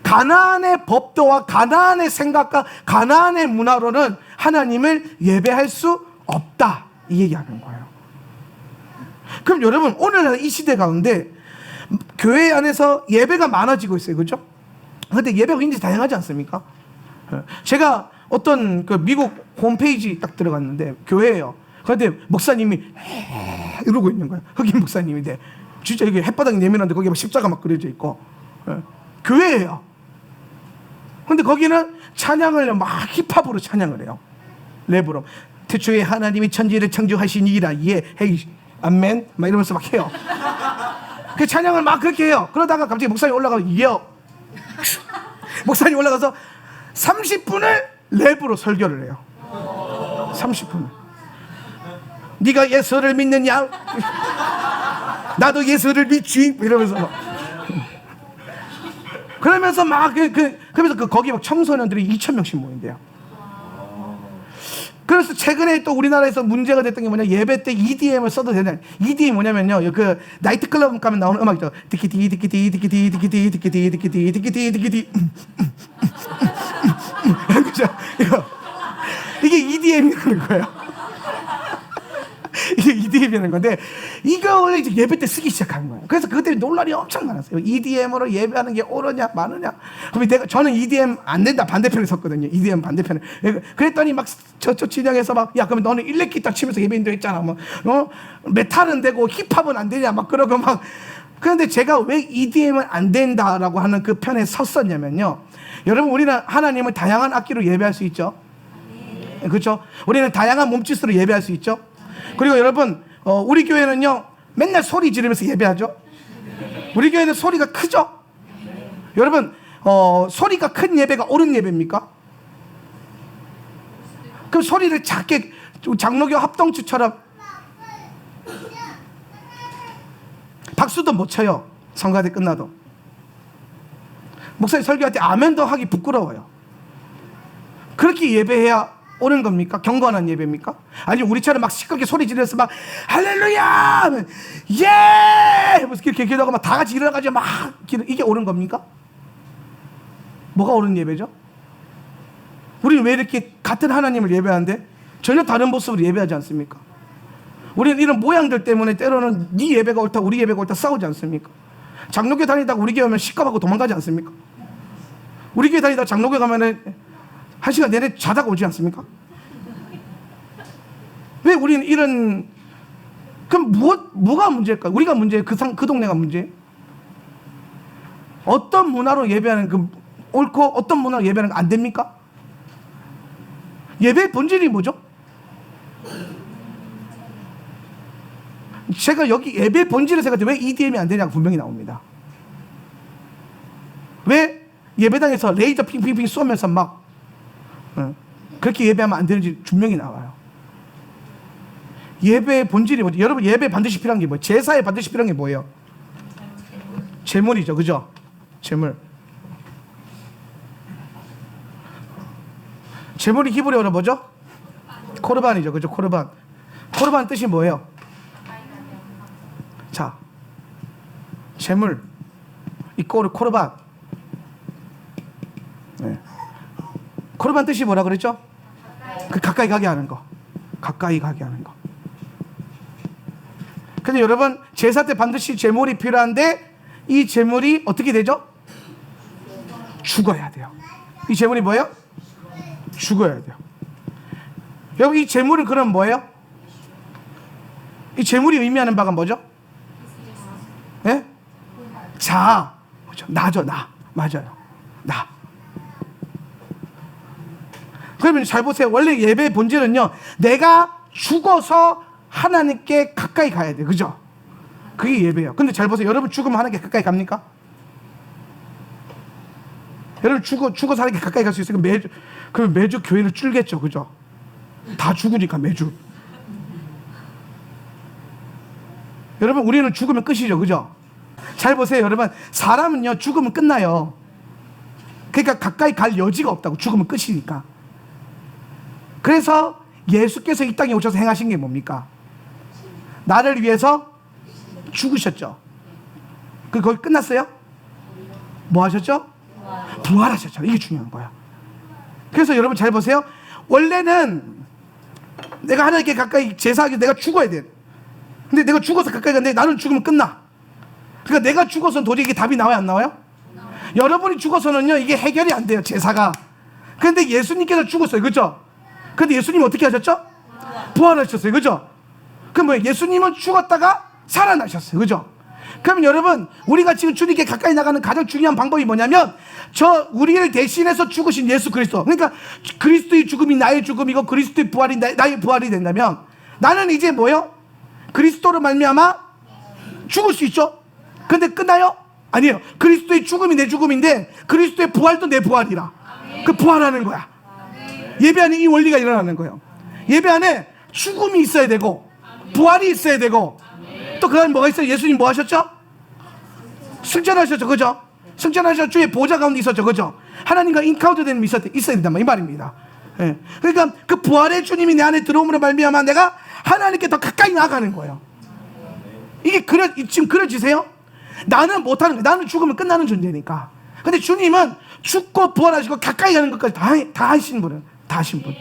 A: 가나안의 법도와 가나안의 생각과 가나안의 문화로는 하나님을 예배할 수 없다 이 얘기하는 거예요. 그럼 여러분 오늘날 이 시대 가운데 교회 안에서 예배가 많아지고 있어요, 그죠? 근데 예배가 굉장히 다양하지 않습니까? 제가 어떤 그 미국 홈페이지 딱 들어갔는데 교회예요. 그런데 목사님이 이러고 있는 거예요. 흑인 목사님인데 진짜 이게 햇바닥이 내밀었는데 거기에 막 십자가 막 그려져 있고 교회예요. 근데 거기는 찬양을 막 힙합으로 찬양을 해요. 랩으로 태초에 하나님이 천지를 창조하시니라 예 헤이 아멘 막 이러면서 막 해요. 그 찬양을 막 그렇게 해요. 그러다가 갑자기 목사님 올라가서 예요. 목사님 올라가서 30분을 랩으로 설교를 해요. 30분. 네가 예수를 믿느냐? 나도 예수를 믿지. 이러면서 막. 그러면서 막 그러면서 거기 막 청소년들이 2,000명씩 모인대요. 그래서 최근에 또 우리나라에서 문제가 됐던 게 뭐냐, 예배 때 EDM을 써도 되냐. EDM 뭐냐면요, 그 나이트클럽 가면 나오는 음악이죠. 디키디 디키디 디키디 디키디 디키디 디키디 디키디 디키디 그죠? 이게 EDM이라는 거예요. 이게 EDM이라는 건데, 이거 원래 이제 예배 때 쓰기 시작한 거예요. 그래서 그것 때문에 논란이 엄청 많았어요. EDM으로 예배하는 게 옳으냐 마느냐. 그럼 저는 EDM 안 된다 반대편을 섰거든요. EDM 반대편을. 그랬더니 막 저쪽 진영에서 막, 야 그러면 너는 일렉 기타 치면서 예배인도 했잖아. 뭐 메탈은 되고 힙합은 안 되냐 막 그러고 막. 그런데 제가 왜 EDM은 안 된다라고 하는 그 편에 섰었냐면요, 여러분 우리는 하나님을 다양한 악기로 예배할 수 있죠. 그렇죠? 우리는 다양한 몸짓으로 예배할 수 있죠. 그리고 여러분, 우리 교회는요 맨날 소리 지르면서 예배하죠. 우리 교회는 소리가 크죠. 여러분, 소리가 큰 예배가 옳은 예배입니까? 그럼 소리를 작게, 장로교 합동추처럼 박수도 못 쳐요. 성가대 끝나도. 목사님 설교할 때 아멘도 하기 부끄러워요. 그렇게 예배해야 옳은 겁니까? 경건한 예배입니까? 아니면 우리처럼 막 시끄럽게 소리 지르면서 막 할렐루야! 예! 하면서 이렇게 기도하고 막 다 같이 일어나가지고 막 이게 옳은 겁니까? 뭐가 옳은 예배죠? 우리는 왜 이렇게 같은 하나님을 예배하는데 전혀 다른 모습으로 예배하지 않습니까? 우리는 이런 모양들 때문에 때로는 네 예배가 옳다 우리 예배가 옳다 싸우지 않습니까? 장로교 다니다가 우리 교회 오면 시끄럽고 도망가지 않습니까? 우리 교회 다니다가 장로교 가면은 한 시간 내내 자다가 오지 않습니까? 왜 우리는 이런, 그럼 뭐가 문제일까요? 우리가 문제예요? 그 동네가 문제예요? 어떤 문화로 예배하는 그 옳고 어떤 문화로 예배하는 거 안 됩니까? 예배의 본질이 뭐죠? 제가 여기 예배의 본질을 생각할 때 왜 EDM이 안 되냐고 분명히 나옵니다. 왜 예배당에서 레이저 핑핑핑 쏘면서 막 그렇게 예배하면 안 되는지 분명히 나와요. 예배의 본질이 뭐죠? 여러분, 예배 반드시 필요한 게 뭐예요? 제사에 반드시 필요한 게 뭐예요? 제물이죠, 그죠? 제물. 제물이 히브리어로 뭐죠? 코르반이죠, 그죠? 코르반. 코르반 뜻이 뭐예요? 자, 제물. 이 코르반. 네. 코르반 뜻이 뭐라 그랬죠? 그 가까이 가게 하는 거. 가까이 가게 하는 거. 근데 여러분, 제사 때 반드시 제물이 필요한데 이 제물이 어떻게 되죠? 죽어야 돼요. 이 제물이 뭐예요? 죽어야 돼요. 여러분, 이 제물은 그럼 뭐예요? 이 제물이 의미하는 바가 뭐죠? 예? 자, 그렇죠. 나죠, 나. 맞아요. 나. 그러면 잘 보세요. 원래 예배의 본질은요, 내가 죽어서 하나님께 가까이 가야 돼요. 그죠? 그게 예배예요. 근데 잘 보세요. 여러분 죽으면 하나님께 가까이 갑니까? 여러분 죽어서 하나님께 가까이 갈 수 있으니까 그럼 매주 교회를 줄겠죠. 그죠? 다 죽으니까 매주. 여러분, 우리는 죽으면 끝이죠. 그죠? 잘 보세요. 여러분, 사람은요 죽으면 끝나요. 그러니까 가까이 갈 여지가 없다고. 죽으면 끝이니까. 그래서 예수께서 이 땅에 오셔서 행하신 게 뭡니까? 나를 위해서 죽으셨죠. 거기 끝났어요? 뭐 하셨죠? 부활하셨죠. 이게 중요한 거야. 그래서 여러분 잘 보세요. 원래는 내가 하나님께 가까이 제사하기 내가 죽어야 돼. 근데 내가 죽어서 가까이 가는데 나는 죽으면 끝나. 그러니까 내가 죽어서는 도저히 이게 답이 나와요, 안 나와요? 여러분이 죽어서는요 이게 해결이 안 돼요, 제사가. 그런데 예수님께서 죽었어요, 그죠? 근데 예수님 어떻게 하셨죠? 부활하셨어요, 그죠? 그럼 뭐예요? 예수님은 죽었다가 살아나셨어요, 그죠? 그럼 여러분, 우리가 지금 주님께 가까이 나가는 가장 중요한 방법이 뭐냐면 우리를 대신해서 죽으신 예수 그리스도. 그러니까 그리스도의 죽음이 나의 죽음이고 그리스도의 부활이 나의 부활이 된다면 나는 이제 뭐요? 그리스도로 말미암아 죽을 수 있죠? 근데 끝나요? 아니에요. 그리스도의 죽음이 내 죽음인데 그리스도의 부활도 내 부활이라. 그 부활하는 거야. 예배 안에 이 원리가 일어나는 거예요. 예배 안에 죽음이 있어야 되고 부활이 있어야 되고 또 그 안에 뭐가 있어요? 예수님 뭐 하셨죠? 승천하셨죠, 그죠? 승천하셔서 주의 보좌 가운데 있었죠, 그죠? 하나님과 인카운트 되는 일이 있어야 된다, 이 말입니다. 예. 그러니까 그 부활의 주님이 내 안에 들어옴으로 말미암아 내가 하나님께 더 가까이 나아가는 거예요. 이게 지금 그려지세요? 나는 못하는 거예요. 나는 죽으면 끝나는 존재니까. 근데 주님은 죽고 부활하시고 가까이 가는 것까지 다 하신 분은, 다 하신 분.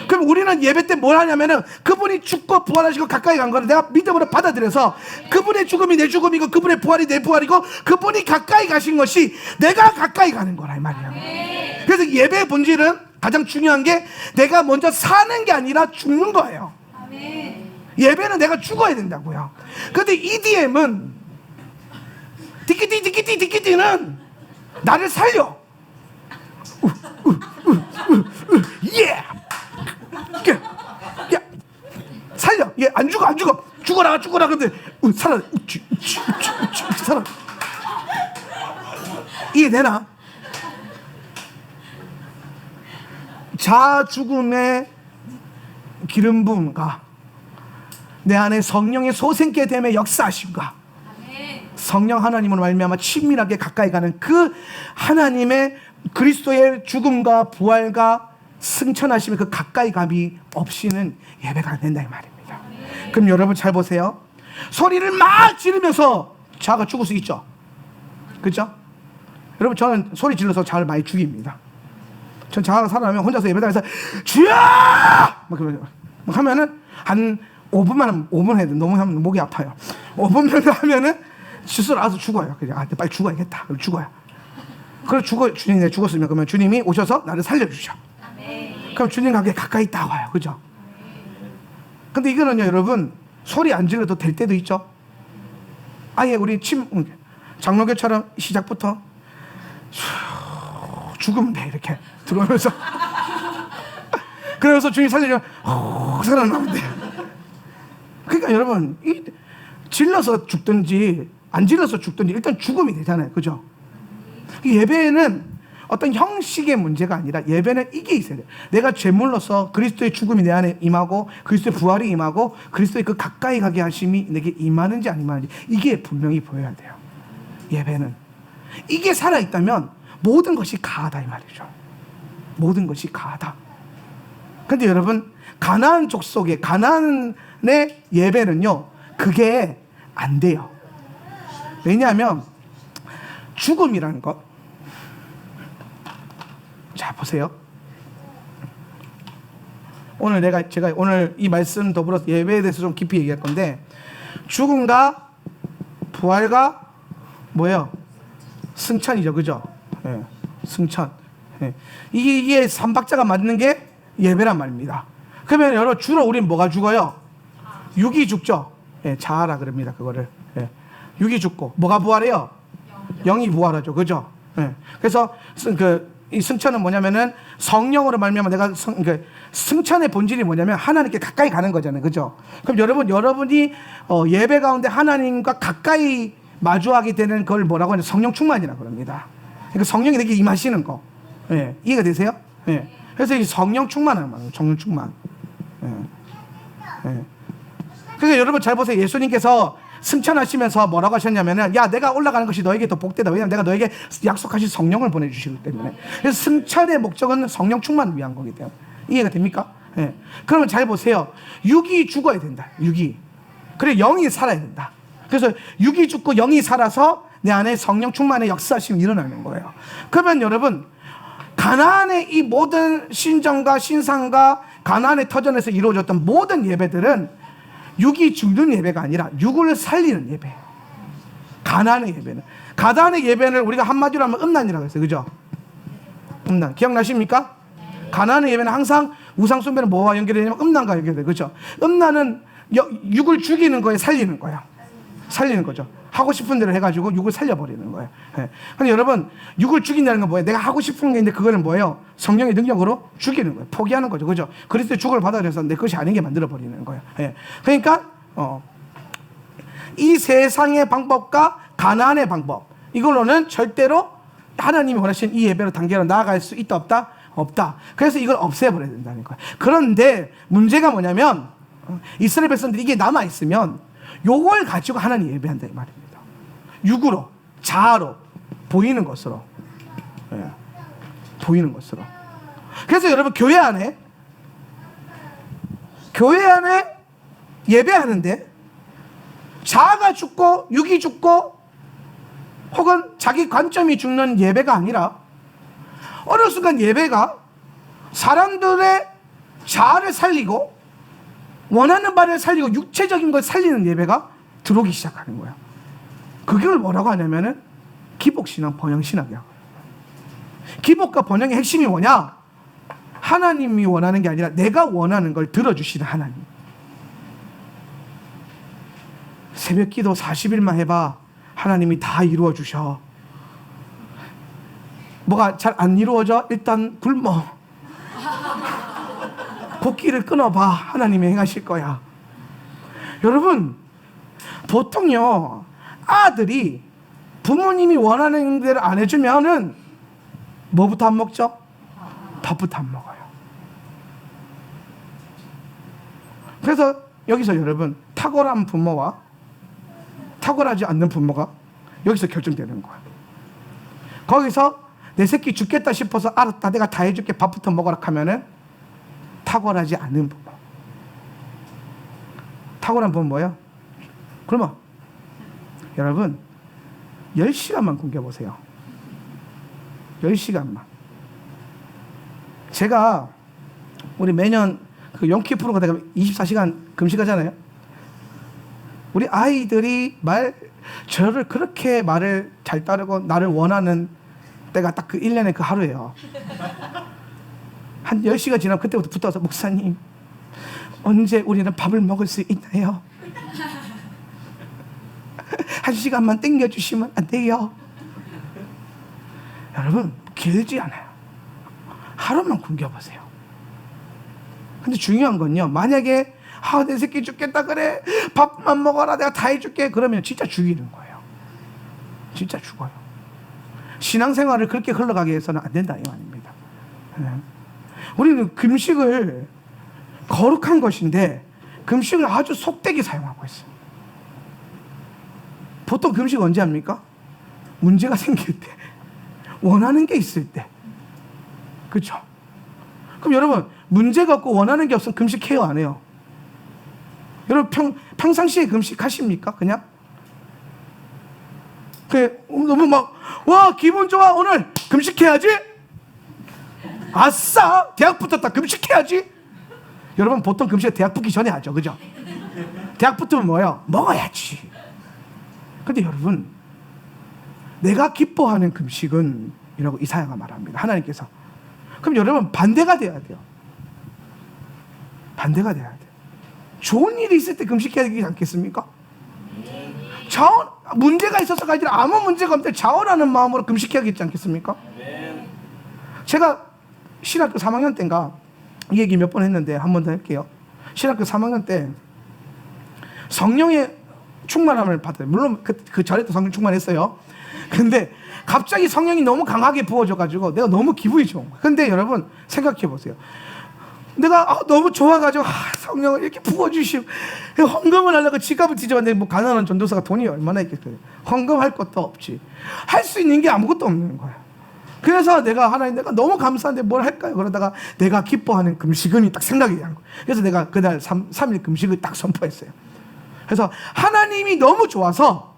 A: 그럼 우리는 예배 때 뭘 하냐면은 그분이 죽고 부활하시고 가까이 간 거를 내가 믿음으로 받아들여서 그분의 죽음이 내 죽음이고 그분의 부활이 내 부활이고 그분이 가까이 가신 것이 내가 가까이 가는 거라 이 말이에요. 그래서 예배의 본질은 가장 중요한 게 내가 먼저 사는 게 아니라 죽는 거예요. 예배는 내가 죽어야 된다고요. 근데 EDM은 디키티는 나를 살려. 예. 야, 살려. 얘 안 죽어. 죽어라. 근데 살아. 살아. 이해되나? 자죽음의 기름 부음과 내 안에 성령의 소생케 됨의 역사하심과 성령 하나님으로 말미암아 친밀하게 가까이 가는 그 하나님의 그리스도의 죽음과 부활과 승천하심의 그 가까이 감이 없이는 예배가 안 된다 이 말입니다. 그럼 여러분 잘 보세요. 소리를 막 지르면서 자가 죽을 수 있죠. 그렇죠? 여러분 저는 소리 질러서 자를 많이 죽입니다. 전 자가 살아나면 혼자서 예배당에서 주여! 막 하면은 한 5분 해야 돼. 너무 하면 목이 아파요. 5분 정도 하면은 스스로 알아서 죽어요. 그냥 빨리 죽어야겠다. 그럼 죽어요. 그럼 주님이 내가 죽었으면 그러면 주님이 오셔서 나를 살려주셔. 그럼 주님과 가까이 나와요. 그죠? 근데 이거는요, 여러분, 소리 안 질러도 될 때도 있죠? 아예 우리 장로교처럼 시작부터 죽으면 돼. 이렇게 들어오면서. 그러면서 주님 살려주면 살아나면 돼. 그러니까 여러분, 질러서 죽든지 안 질러서 죽든지 일단 죽음이 되잖아요. 그죠? 예배는 어떤 형식의 문제가 아니라 예배는 이게 있어야 돼요. 내가 죄물로서 그리스도의 죽음이 내 안에 임하고 그리스도의 부활이 임하고 그리스도의 그 가까이 가게 하심이 내게 임하는지 안 임하는지 이게 분명히 보여야 돼요. 예배는 이게 살아있다면 모든 것이 가하다 이 말이죠. 모든 것이 가하다. 근데 여러분 가나안 족속의 가나안의 예배는요 그게 안 돼요. 왜냐하면 죽음이라는 것, 자 보세요. 오늘 제가 오늘 이 말씀 더불어서 예배에 대해서 좀 깊이 얘기할 건데 죽음과 부활과 뭐예요? 승천이죠, 그죠? 예, 승천. 예. 이게 삼박자가 맞는 게 예배란 말입니다. 그러면 여러분 주로 우린 뭐가 죽어요? 육이 죽죠. 예, 자아라 그럽니다. 그거를. 예. 육이 죽고 뭐가 부활해요? 영이 부활하죠, 그죠? 예. 그래서 이 승천은 뭐냐면은 성령으로 말미암아 내가 승천의 본질이 뭐냐면 하나님께 가까이 가는 거잖아요, 그죠? 그럼 여러분이 예배 가운데 하나님과 가까이 마주하게 되는 그걸 뭐라고 하냐? 성령 충만이라고 그럽니다. 그러니까 성령이 내게 임하시는 거. 예. 이해가 되세요? 예. 그래서 이 성령 충만하는 말이에요. 성령 충만. 예. 예. 그러니까 여러분 잘 보세요. 예수님께서 승천하시면서 뭐라고 하셨냐면은 야 내가 올라가는 것이 너에게 더 복되다. 왜냐하면 내가 너에게 약속하신 성령을 보내주시기 때문에. 그래서 승천의 목적은 성령 충만을 위한 거기 때문에. 이해가 됩니까? 예. 그러면 잘 보세요. 육이 죽어야 된다. 육이. 그래 영이 살아야 된다. 그래서 육이 죽고 영이 살아서 내 안에 성령 충만의 역사심이 일어나는 거예요. 그러면 여러분 가나안의 이 모든 신정과 신상과 가나안의 터전에서 이루어졌던 모든 예배들은 육이 죽는 예배가 아니라 육을 살리는 예배. 가나안의 예배는 우리가 한마디로 하면 음란이라고 했어요. 그죠? 음란. 기억나십니까? 가나안의 예배는 항상 우상 숭배는 뭐와 연결되냐면 음란과 연결돼요. 그죠? 음란은 육을 죽이는 거에 살리는 거야. 살리는 거죠. 하고 싶은 대로 해가지고 육을 살려버리는 거예요. 예. 근데 여러분, 육을 죽인다는 건 뭐예요? 내가 하고 싶은 게 있는데 그거는 뭐예요? 성령의 능력으로 죽이는 거예요. 포기하는 거죠. 그죠? 그리스도의 죽음을 받아들여서 내 것이 아닌 게 만들어버리는 거예요. 예. 그러니까, 이 세상의 방법과 가나안의 방법, 이걸로는 절대로 하나님이 원하시는 이 예배로 단계로 나아갈 수 있다, 없다? 없다. 그래서 이걸 없애버려야 된다는 거예요. 그런데 문제가 뭐냐면, 이스라엘 백성들이 이게 남아있으면 요걸 가지고 하나님 예배한다 이 말입니다. 육으로, 자아로, 보이는 것으로. 예. 보이는 것으로. 그래서 여러분 교회 안에 예배하는데 자아가 죽고 육이 죽고 혹은 자기 관점이 죽는 예배가 아니라 어느 순간 예배가 사람들의 자아를 살리고 원하는 바를 살리고 육체적인 걸 살리는 예배가 들어오기 시작하는 거야. 그걸 뭐라고 하냐면은 기복신앙, 번영신앙이야. 기복과 번영의 핵심이 뭐냐? 하나님이 원하는 게 아니라 내가 원하는 걸 들어주시는 하나님. 새벽기도 40일만 해봐. 하나님이 다 이루어 주셔. 뭐가 잘 안 이루어져? 일단 굶어. 곡기를 끊어봐. 하나님이 행하실 거야. 여러분, 보통요, 아들이 부모님이 원하는 대로 안 해주면은 뭐부터 안 먹죠? 밥부터 안 먹어요. 그래서 여기서 여러분, 탁월한 부모와 탁월하지 않는 부모가 여기서 결정되는 거야. 거기서 내 새끼 죽겠다 싶어서 알았다, 내가 다 해줄게, 밥부터 먹어라 하면은 탁월하지 않은 부모. 탁월한 부모 뭐야? 그러면 여러분 10시간만 굶겨보세요. 10시간만. 제가 우리 매년 그 용키프로가 되면 24시간 금식하잖아요. 우리 아이들이 저를 그렇게 말을 잘 따르고 나를 원하는 때가 딱 그 1년의 그 하루예요. 한 10시간 지나면 그때부터 붙어서 목사님 언제 우리는 밥을 먹을 수 있나요? 1시간만 땡겨주시면 안 돼요? 여러분 길지 않아요. 하루만 굶겨보세요. 근데 중요한 건요, 만약에 내 새끼 죽겠다 그래, 밥만 먹어라, 내가 다 해줄게, 그러면 진짜 죽이는 거예요. 진짜 죽어요. 신앙생활을 그렇게 흘러가게 해서는 안 된다 이 말입니다. 우리는 금식을 거룩한 것인데 금식을 아주 속되게 사용하고 있어요. 보통 금식 언제 합니까? 문제가 생길 때, 원하는 게 있을 때. 그렇죠? 그럼 여러분 문제가 없고 원하는 게 없으면 금식해요, 안 해요? 여러분 평상시에 금식하십니까? 그냥? 너무 와 기분 좋아, 오늘 금식해야지, 아싸 대학 붙었다 금식해야지. 여러분 보통 금식 대학 붙기 전에 하죠, 그죠? 대학 붙으면 뭐예요? 먹어야지. 근데 여러분 내가 기뻐하는 금식은 이라고 이사야가 말합니다. 하나님께서. 그럼 여러분 반대가 돼야 돼요. 반대가 돼야 돼요. 좋은 일이 있을 때 금식해야 되지 않겠습니까? 문제가 있어서가 아니라 아무 문제가 없는데 자원하는 마음으로 금식해야겠지 않겠습니까? 제가 신학교 3학년 때인가 이 얘기 몇 번 했는데 한 번 더 할게요. 신학교 3학년 때 성령의 충만함을 받아요. 물론 그 전에도 성령 충만했어요. 근데 갑자기 성령이 너무 강하게 부어져가지고 내가 너무 기분이 좋은 거예요. 근데 여러분 생각해 보세요. 내가 너무 좋아가지고 성령을 이렇게 부어주시고 헌금을 하려고 지갑을 뒤져봤는데 뭐 가난한 전도사가 돈이 얼마나 있겠어요. 헌금할 것도 없지. 할 수 있는 게 아무것도 없는 거야. 그래서 내가 하나님, 내가 너무 감사한데 뭘 할까요? 그러다가 내가 기뻐하는 금식은 딱 생각이 난 거예요. 그래서 내가 그날 3일 금식을 딱 선포했어요. 그래서 하나님이 너무 좋아서,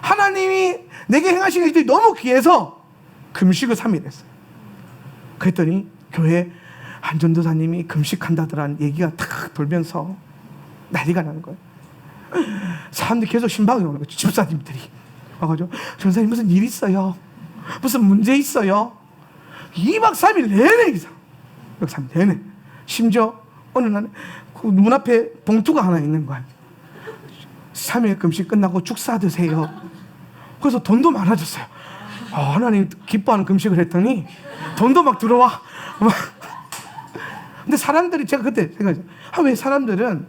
A: 하나님이 내게 행하신 일들이 너무 귀해서 금식을 3일 했어요. 그랬더니 교회 한 전도사님이 금식한다더란 얘기가 탁 돌면서 난리가 나는 거예요. 사람들이 계속 신방이 오는 거죠. 집사님들이 와가지고 전사님 무슨 일 있어요? 무슨 문제 있어요? 2박 3일 내내 이상. 2박 3일 내내. 심지어 어느 날 그 문 앞에 봉투가 하나 있는 거야. 3일 금식 끝나고 죽사 드세요. 그래서 돈도 많아졌어요. 하나님 기뻐하는 금식을 했더니 돈도 막 들어와. 근데 사람들이, 제가 그때 생각했어요. 왜 사람들은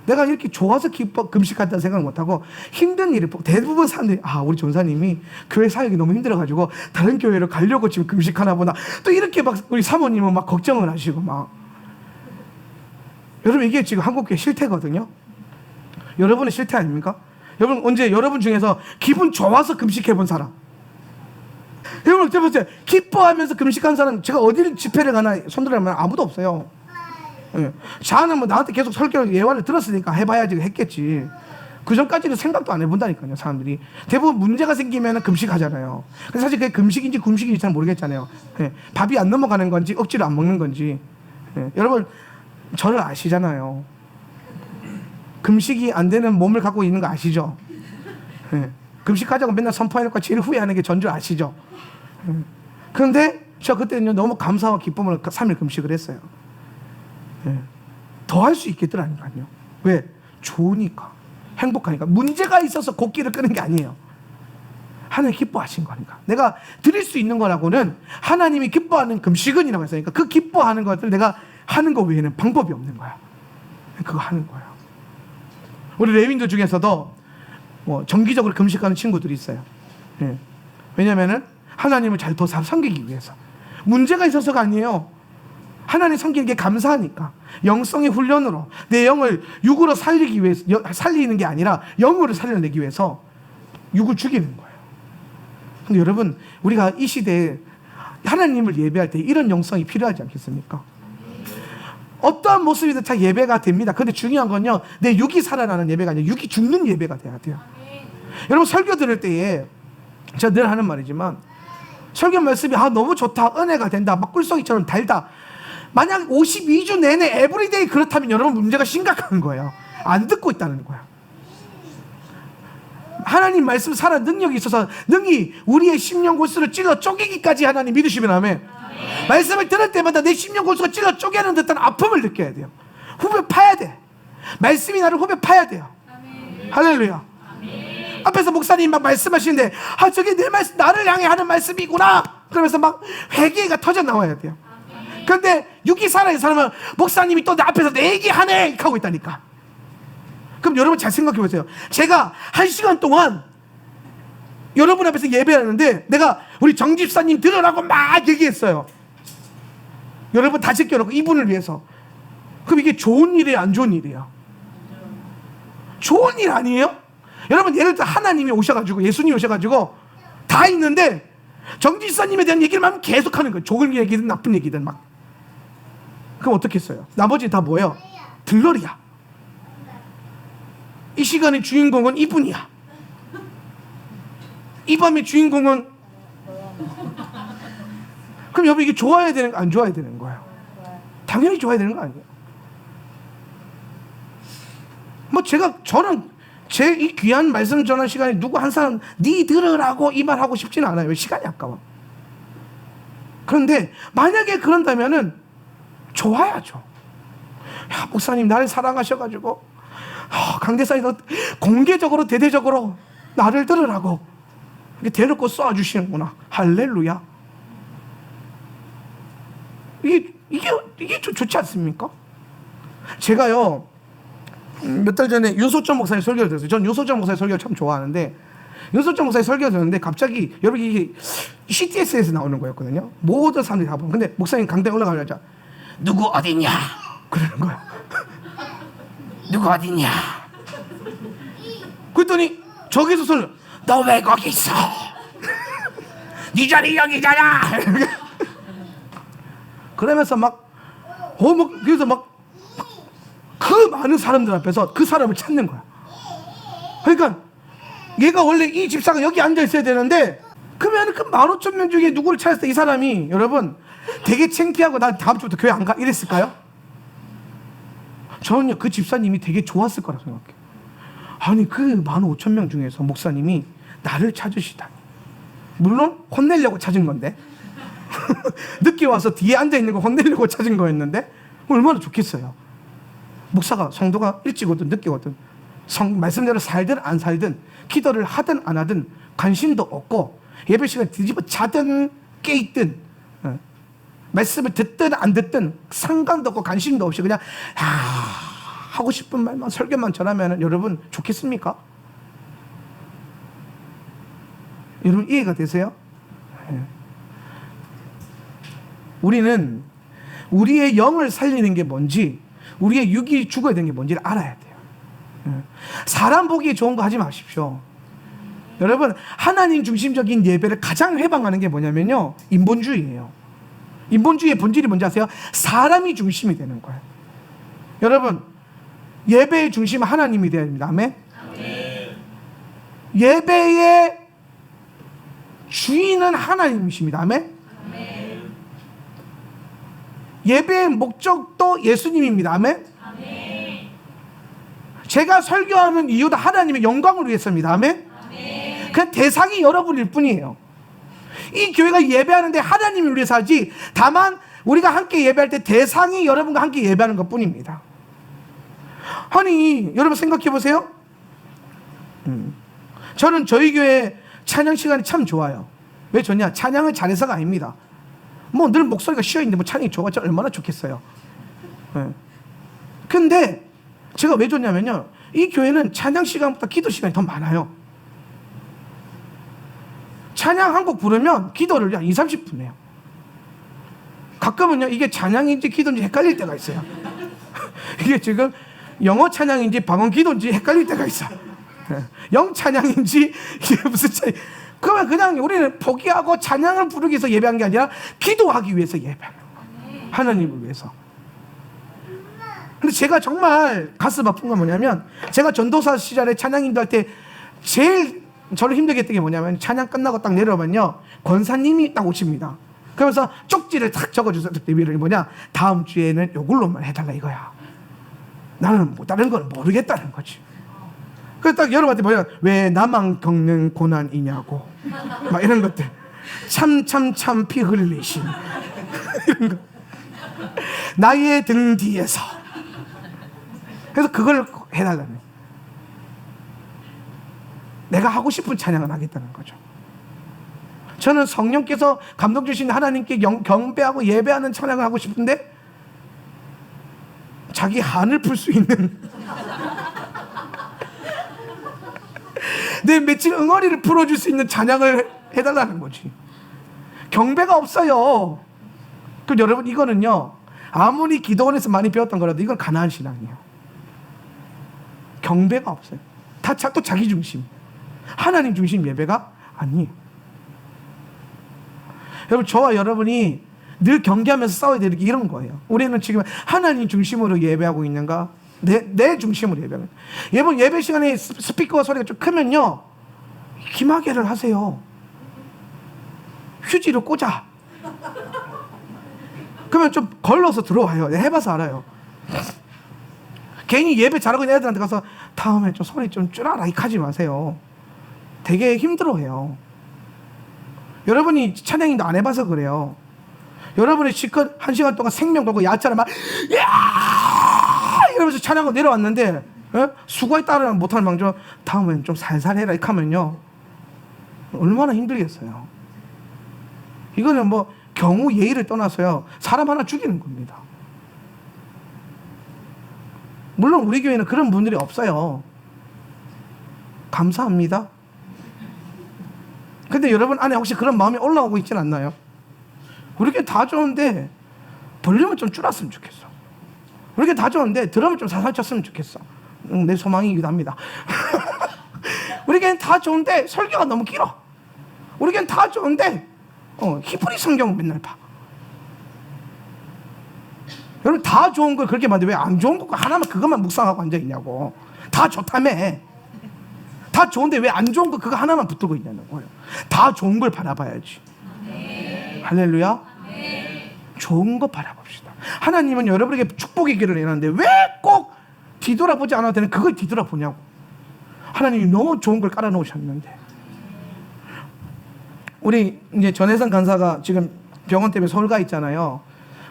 A: 내가 이렇게 좋아서 금식한다는 생각을 못하고 힘든 일을 보고, 대부분 사람들이 우리 전사님이 교회 사역이 너무 힘들어가지고 다른 교회로 가려고 지금 금식하나 보다, 또 이렇게 막 우리 사모님은 막 걱정을 하시고 막. 여러분 이게 지금 한국교회 실태거든요. 여러분의 실태 아닙니까? 여러분 언제 여러분 중에서 기분 좋아서 금식해본 사람? 여러분 보세요. 기뻐하면서 금식한 사람 제가 어디를 집회를 가나 손들어보면 아무도 없어요. 예. 자는 뭐 나한테 계속 설교 예화를 들었으니까 해봐야지 했겠지. 그 전까지는 생각도 안 해본다니까요. 사람들이 대부분 문제가 생기면 금식하잖아요. 근데 사실 그게 금식인지 금식인지 잘 모르겠잖아요. 예. 밥이 안 넘어가는 건지 억지로 안 먹는 건지. 예. 여러분 저를 아시잖아요. 금식이 안 되는 몸을 갖고 있는 거 아시죠? 예. 금식하자고 맨날 선포해놓고 제일 후회하는 게 전 줄 아시죠? 예. 그런데 제가 그때는 너무 감사와 기쁨으로 3일 금식을 했어요. 예. 더 할 수 있겠더라니까요. 왜? 좋으니까. 행복하니까. 문제가 있어서 곡기를 끄는 게 아니에요. 하나님 기뻐하신 거니까. 내가 드릴 수 있는 거라고는 하나님이 기뻐하는 금식은이라고 했으니까 그 기뻐하는 것들 내가 하는 거 외에는 방법이 없는 거야. 그거 하는 거예요. 우리 레윈들 중에서도 뭐 정기적으로 금식하는 친구들이 있어요. 예. 왜냐면은 하나님을 잘 더 섬기기 위해서. 문제가 있어서가 아니에요. 하나님 섬기는 게 감사하니까. 영성의 훈련으로 내 영을 육으로 살리기 위해서, 살리는 게 아니라 영으로 살려내기 위해서 육을 죽이는 거예요. 근데 여러분 우리가 이 시대에 하나님을 예배할 때 이런 영성이 필요하지 않겠습니까? 어떠한 모습이든 다 예배가 됩니다. 근데 중요한 건요, 내 육이 살아나는 예배가 아니라 육이 죽는 예배가 돼야 돼요. 여러분 설교 들을 때에 제가 늘 하는 말이지만 설교 말씀이 너무 좋다, 은혜가 된다, 막 꿀송이처럼 달다. 만약 52주 내내 에브리데이 그렇다면 여러분 문제가 심각한 거예요. 안 듣고 있다는 거야. 하나님 말씀 살아 능력이 있어서 능히 우리의 심령 골수를 찔러 쪼개기까지 하나님 믿으시면 아멘. 말씀을 들을 때마다 내 심령 골수가 찔러 쪼개는 듯한 아픔을 느껴야 돼요. 후벼 파야 돼. 말씀이 나를 후벼 파야 돼요. 할렐루야. 앞에서 목사님 막 말씀하시는데 저게 내 말씀, 나를 향해 하는 말씀이구나 그러면서 막 회개가 터져 나와야 돼요. 그런데 육이 살아있는 사람은 목사님이 또 내 앞에서 내 얘기하네 하고 있다니까. 그럼 여러분 잘 생각해 보세요. 제가 1시간 동안 여러분 앞에서 예배하는데 내가 우리 정 집사님 들으라고 막 얘기했어요. 여러분 다 제껴놓고 이분을 위해서. 그럼 이게 좋은 일이에요, 안 좋은 일이에요? 좋은 일 아니에요? 여러분 예를 들어 하나님이 오셔가지고 예수님이 오셔가지고 다 있는데 정 집사님에 대한 얘기를 막 계속 하는 거예요. 좋은 얘기든 나쁜 얘기든 막. 그럼 어떻게 했어요? 나머지 다 뭐예요? 들러리야. 이 시간의 주인공은 이분이야. 이 밤의 주인공은. 그럼 여러분 이게 좋아야 되는 거, 안 좋아야 되는 거예요? 당연히 좋아야 되는 거 아니에요? 뭐 저는 제 이 귀한 말씀 전할 시간에 누구 한 사람 네 들으라고 이 말 하고 싶지는 않아요. 시간이 아까워. 그런데 만약에 그런다면은 좋아야죠. 야, 목사님 나를 사랑하셔가지고 강대상에서 공개적으로 대대적으로 나를 들으라고 이렇게 대놓고 쏴주시는구나. 할렐루야. 이게 좋지 않습니까? 제가요 몇 달 전에 윤소정 목사님 설교를 들었어요. 전 윤소정 목사님 설교를 참 좋아하는데 윤소정 목사님 설교를 들었는데 갑자기 여러분 이게 CTS에서 나오는 거였거든요. 모든 사람들이 다 보면. 근데 목사님 강당에 올라가려자 누구 어디냐 그러는 거야. 누구 어디냐. 그랬더니 저기서 소리 너 왜 거기 있어? 네 자리 여기잖아. 그러면서 그래서 막 그 많은 사람들 앞에서 그 사람을 찾는 거야. 그러니까 얘가 원래 이 집사가 여기 앉아 있어야 되는데 그러면 그 15,000명 중에 누구를 찾았을 때 이 사람이 여러분 되게 창피하고 나 다음 주부터 교회 안 가 이랬을까요? 저는요 그 집사님이 되게 좋았을 거라고 생각해요. 아니 그 15,000명 중에서 목사님이 나를 찾으시다니. 물론 혼내려고 찾은 건데 늦게 와서 뒤에 앉아있는 거 혼내려고 찾은 거였는데 얼마나 좋겠어요. 목사가 성도가 일찍 오든 늦게 오든 말씀대로 살든 안 살든 기도를 하든 안 하든 관심도 없고 예배 시간에 뒤집어 자든 깨있든 말씀을 듣든 안 듣든 상관도 없고 관심도 없이 그냥 하고 싶은 말만 설교만 전하면 여러분 좋겠습니까? 여러분 이해가 되세요? 우리는 우리의 영을 살리는 게 뭔지 우리의 육이 죽어야 되는 게 뭔지를 알아야 돼요. 사람 보기 좋은 거 하지 마십시오. 여러분, 하나님 중심적인 예배를 가장 회방하는 게 뭐냐면요, 인본주의예요. 인본주의의 본질이 뭔지 아세요? 사람이 중심이 되는 거예요. 여러분, 예배의 중심은 하나님이 되어야 됩니다. 아멘? 예배의 주인은 하나님이십니다. 아멘? 예배의 목적도 예수님입니다. 아멘? 제가 설교하는 이유도 하나님의 영광을 위해서입니다. 아멘? 그 대상이 여러분일 뿐이에요. 이 교회가 예배하는데 하나님을 위해서 하지, 다만 우리가 함께 예배할 때 대상이 여러분과 함께 예배하는 것 뿐입니다. 아니, 여러분 생각해 보세요. 저는 저희 교회 찬양 시간이 참 좋아요. 왜 좋냐? 찬양을 잘해서가 아닙니다. 뭐 늘 목소리가 쉬어있는데 뭐 찬양이 좋아져 얼마나 좋겠어요. 근데 제가 왜 좋냐면요, 이 교회는 찬양 시간보다 기도 시간이 더 많아요. 찬양 한 곡 부르면 기도를 한 20-30분 해요. 가끔은요, 이게 찬양인지 기도인지 헷갈릴 때가 있어요. 이게 지금 영어 찬양인지 방언 기도인지 헷갈릴 때가 있어요. 영 찬양인지 이게 무슨 찬양. 그러면 그냥 우리는 포기하고 찬양을 부르기 위해서 예배한 게 아니라 기도하기 위해서 예배하는 거예요. 하나님을 위해서. 근데 제가 정말 가슴 아픈 건 뭐냐면, 제가 전도사 시절에 찬양 인도할 때 제일 저를 힘들게 했던 게 뭐냐면, 찬양 끝나고 딱 내려오면요, 권사님이 딱 오십니다. 그러면서 쪽지를 탁 적어주세요. 뭐냐, 다음 주에는 요걸로만 해달라 이거야. 나는 뭐 다른 건 모르겠다는 거지. 그래서 딱 여러분한테 뭐냐, 왜 나만 겪는 고난이냐고 막 이런 것들, 참 피 흘리신 이런 거, 나의 등 뒤에서. 그래서 그걸 해달라는, 내가 하고 싶은 찬양을 하겠다는 거죠. 저는 성령께서 감동 주신 하나님께 경배하고 예배하는 찬양을 하고 싶은데, 자기 한을 풀 수 있는 내 맺힌 응어리를 풀어줄 수 있는 찬양을 해달라는 거지. 경배가 없어요. 그럼 여러분, 이거는요, 아무리 기도원에서 많이 배웠던 거라도 이건 가난한 신앙이에요. 경배가 없어요. 다 또 자기 중심, 하나님 중심 예배가 아니에요. 여러분, 저와 여러분이 늘 경계하면서 싸워야 되는 게 이런 거예요. 우리는 지금 하나님 중심으로 예배하고 있는가, 내 중심으로 예배하는. 여러분, 예배 시간에 스피커 소리가 좀 크면요, 기마개를 하세요. 휴지를 꽂아. 그러면 좀 걸러서 들어와요. 해봐서 알아요. 괜히 예배 잘하고 있는 애들한테 가서 다음에 좀 소리 좀 줄여라 이렇게 하지 마세요. 되게 힘들어해요. 여러분이 찬양인도 안 해봐서 그래요. 여러분이 실컷 1시간 동안 생명 걸고 야자를 막 이러면서 찬양하고 내려왔는데, 수고에 따르면 못하는 망정 다음엔 좀 살살 해라 이렇게 하면요, 얼마나 힘들겠어요. 이거는 뭐 경우 예의를 떠나서요, 사람 하나 죽이는 겁니다. 물론 우리 교회는 그런 분들이 없어요. 감사합니다. 근데 여러분 안에 혹시 그런 마음이 올라오고 있진 않나요? 우리 교회 다 좋은데 볼륨을 좀 줄였으면 좋겠어. 우리 교회 다 좋은데 드럼을 좀 살살 쳤으면 좋겠어. 내 소망이기도 합니다. 우리 교회는 다 좋은데 설교가 너무 길어. 우리 교회는 다 좋은데 히브리 성경 맨날 봐. 여러분, 다 좋은 걸 그렇게 만드는데 왜 안 좋은 거 하나만 그것만 묵상하고 앉아있냐고. 다 좋다며. 다 좋은데 왜 안 좋은 거 그거 하나만 붙들고 있냐는 거예요. 다 좋은 걸 바라봐야지. 할렐루야. 좋은 거 바라봅시다. 하나님은 여러분에게 축복의 길을 내놨는데 왜 꼭 뒤돌아보지 않아도 되는 그걸 뒤돌아보냐고. 하나님이 너무 좋은 걸 깔아놓으셨는데. 우리 이제 전혜선 간사가 지금 병원 때문에 서울 가 있잖아요.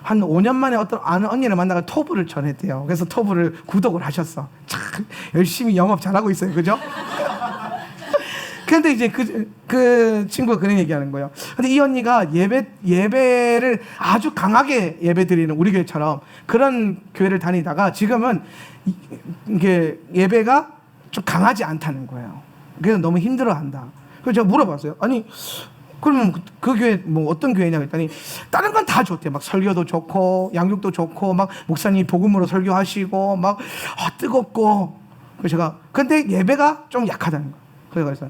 A: 한 5년 만에 어떤 아는 언니를 만나가 토부를 전했대요. 그래서 토부를 구독을 하셨어. 참 열심히 영업 잘하고 있어요. 그죠? 근데 이제 그 친구가 그런 얘기하는 거예요. 근데 이 언니가 예배를 아주 강하게 예배 드리는 우리 교회처럼 그런 교회를 다니다가 지금은 이게 예배가 좀 강하지 않다는 거예요. 그래서 너무 힘들어한다. 그래서 제가 물어봤어요. 아니, 그러면 그 교회 뭐 어떤 교회냐 했더니 다른 건 다 좋대. 막 설교도 좋고 양육도 좋고 막 목사님 복음으로 설교하시고 막 뜨겁고. 그래서 제가 근데 예배가 좀 약하다는 거. 그래서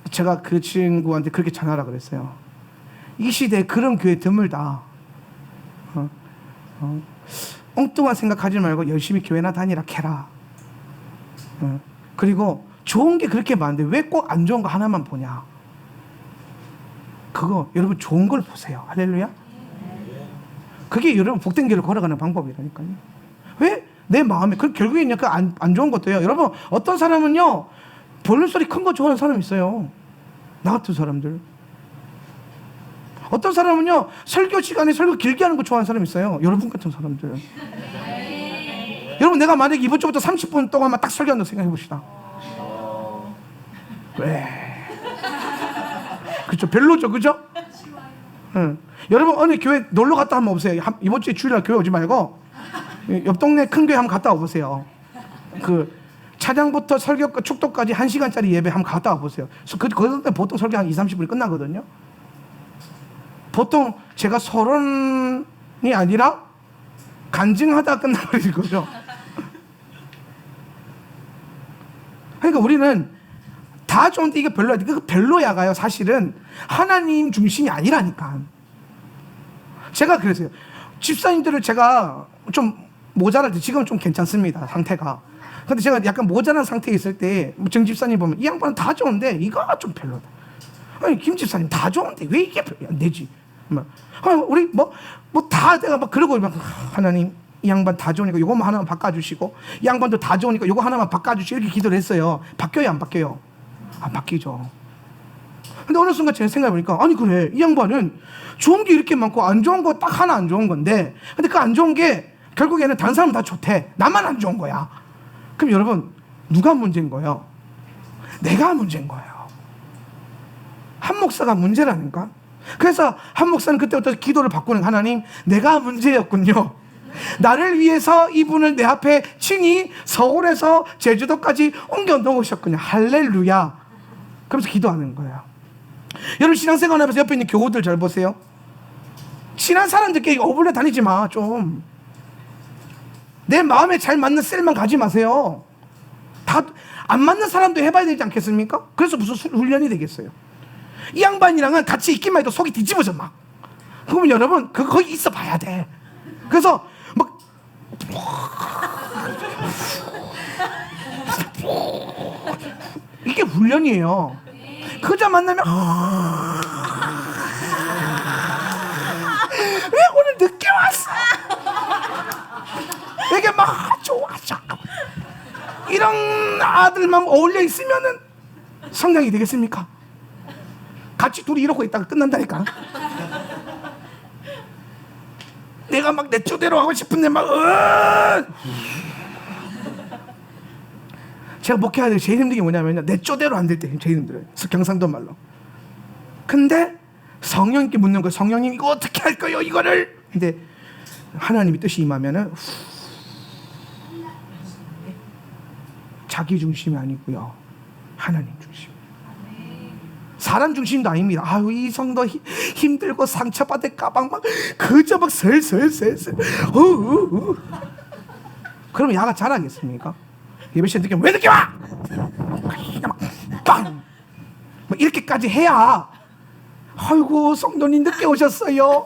A: 제가 그 친구한테 그렇게 전하라 그랬어요. 이 시대에 그런 교회 드물다. 엉뚱한 생각하지 말고 열심히 교회나 다니라 캐라. 그리고 좋은 게 그렇게 많은데 왜 꼭 안 좋은 거 하나만 보냐. 그거 여러분 좋은 걸 보세요. 할렐루야. 그게 여러분 복된 길을 걸어가는 방법이라니까요. 왜 내 마음에 결국에 안 좋은 것도요. 여러분 어떤 사람은요 볼륨 소리 큰 거 좋아하는 사람이 있어요. 나 같은 사람들. 어떤 사람은요 설교 시간에 설교 길게 하는 거 좋아하는 사람이 있어요. 여러분 같은 사람들. 여러분 내가 만약에 이번 주부터 30분 동안만 딱 설교한다고 생각해 봅시다. 왜? 그렇죠. 별로죠, 그죠? 여러분 어느 교회 놀러 갔다 한번 오세요. 이번 주에 주일날 교회 오지 말고 옆 동네 큰 교회 한번 갔다 와보세요. 그 찬양부터 설교 축도까지 1시간짜리 예배 한번 갔다 와보세요. 거기서 보통 설교 한 20-30분이 끝나거든요. 보통 제가 서론이 아니라 간증하다 끝나버릴 거죠. 그러니까 우리는 다 좋은데 이게 별로야. 그 별로야가요 사실은 하나님 중심이 아니라니까. 제가 그랬어요. 집사님들을 제가 좀 모자랄 때 지금은 좀 괜찮습니다 상태가. 근데 제가 약간 모자란 상태에 있을 때 정 집사님 보면 이 양반은 다 좋은데 이거가 좀 별로다. 아니 김 집사님 다 좋은데 왜 이게 안 되지? 우리 뭐 다 내가 막 그러고 막 하나님 이 양반 다 좋으니까 요거만 하나만 바꿔주시고 이 양반도 다 좋으니까 요거 하나만 바꿔주시고 이렇게 기도를 했어요. 바뀌어요 안 바뀌어요? 안 바뀌죠. 근데 어느 순간 제가 생각해보니까 아니 그래 이 양반은 좋은 게 이렇게 많고 안 좋은 거 딱 하나 안 좋은 건데 근데 그 안 좋은 게 결국에는 다른 사람은 다 좋대. 나만 안 좋은 거야. 그럼 여러분 누가 문제인 거예요? 내가 문제인 거예요. 한 목사가 문제라니까. 그래서 한 목사는 그때부터 기도를 바꾸는 하나님 내가 문제였군요. 나를 위해서 이분을 내 앞에 친히 서울에서 제주도까지 옮겨 놓으셨군요. 할렐루야. 그러면서 기도하는 거예요. 여러분 신앙생활 하면서 옆에 있는 교우들 잘 보세요. 친한 사람들끼리 어울려 다니지 마. 좀 내 마음에 잘 맞는 셀만 가지 마세요. 다 안 맞는 사람도 해봐야 되지 않겠습니까? 그래서 무슨 훈련이 되겠어요. 이 양반이랑은 같이 있기만 해도 속이 뒤집어져 막. 그러면 여러분 거기 있어 봐야 돼. 그래서 막 이게 훈련이에요. 그자 만나면 왜 오늘 늦게 왔어? 이게 막 좋아져. 이런 아들만 어울려 있으면은 성장이 되겠습니까? 같이 둘이 이러고 있다가 끝난다니까. 내가 막 내 쪼대로 하고 싶은데 막 제가 목회할 때 제일 힘든 게 뭐냐면요 내 쪼대로 안 될 때 제일 힘들어요. 경상도 말로. 근데 성령님께 묻는 거예요. 성령님 이거 어떻게 할 거예요 이거를. 근데 하나님이 뜻이 임하면은 자기 중심이 아니고요 하나님 중심. 사람 중심도 아닙니다. 아유 이 성도 힘들고 상처받을까봐 막 그저 막 슬슬슬슬 그러면 야가 잘하겠습니까? 예배 시간 늦게 왜 늦게 와? 빵! 뭐 이렇게까지 해야 아이고 성도님 늦게 오셨어요.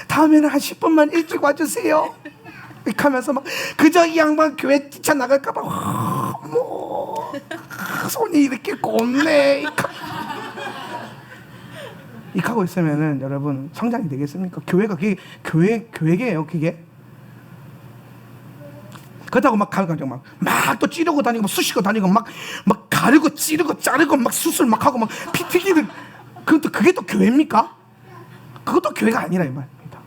A: 다음에는 한 10분만 일찍 와주세요. 이렇게 하면서 막 그저 이 양반 교회 뛰쳐나갈까봐 뭐 손이 이렇게 곱네 이렇게 하고 있으면은 여러분 성장이 되겠습니까? 교회가 그게 교회계예요 그게. 그렇다고 막 또 찌르고 다니고 막 쑤시고 다니고 막 가르고 찌르고 자르고 막 수술 막 하고 막 피 튀기는 그게 또 교회입니까? 그것도 교회가 아니라 이 말입니다.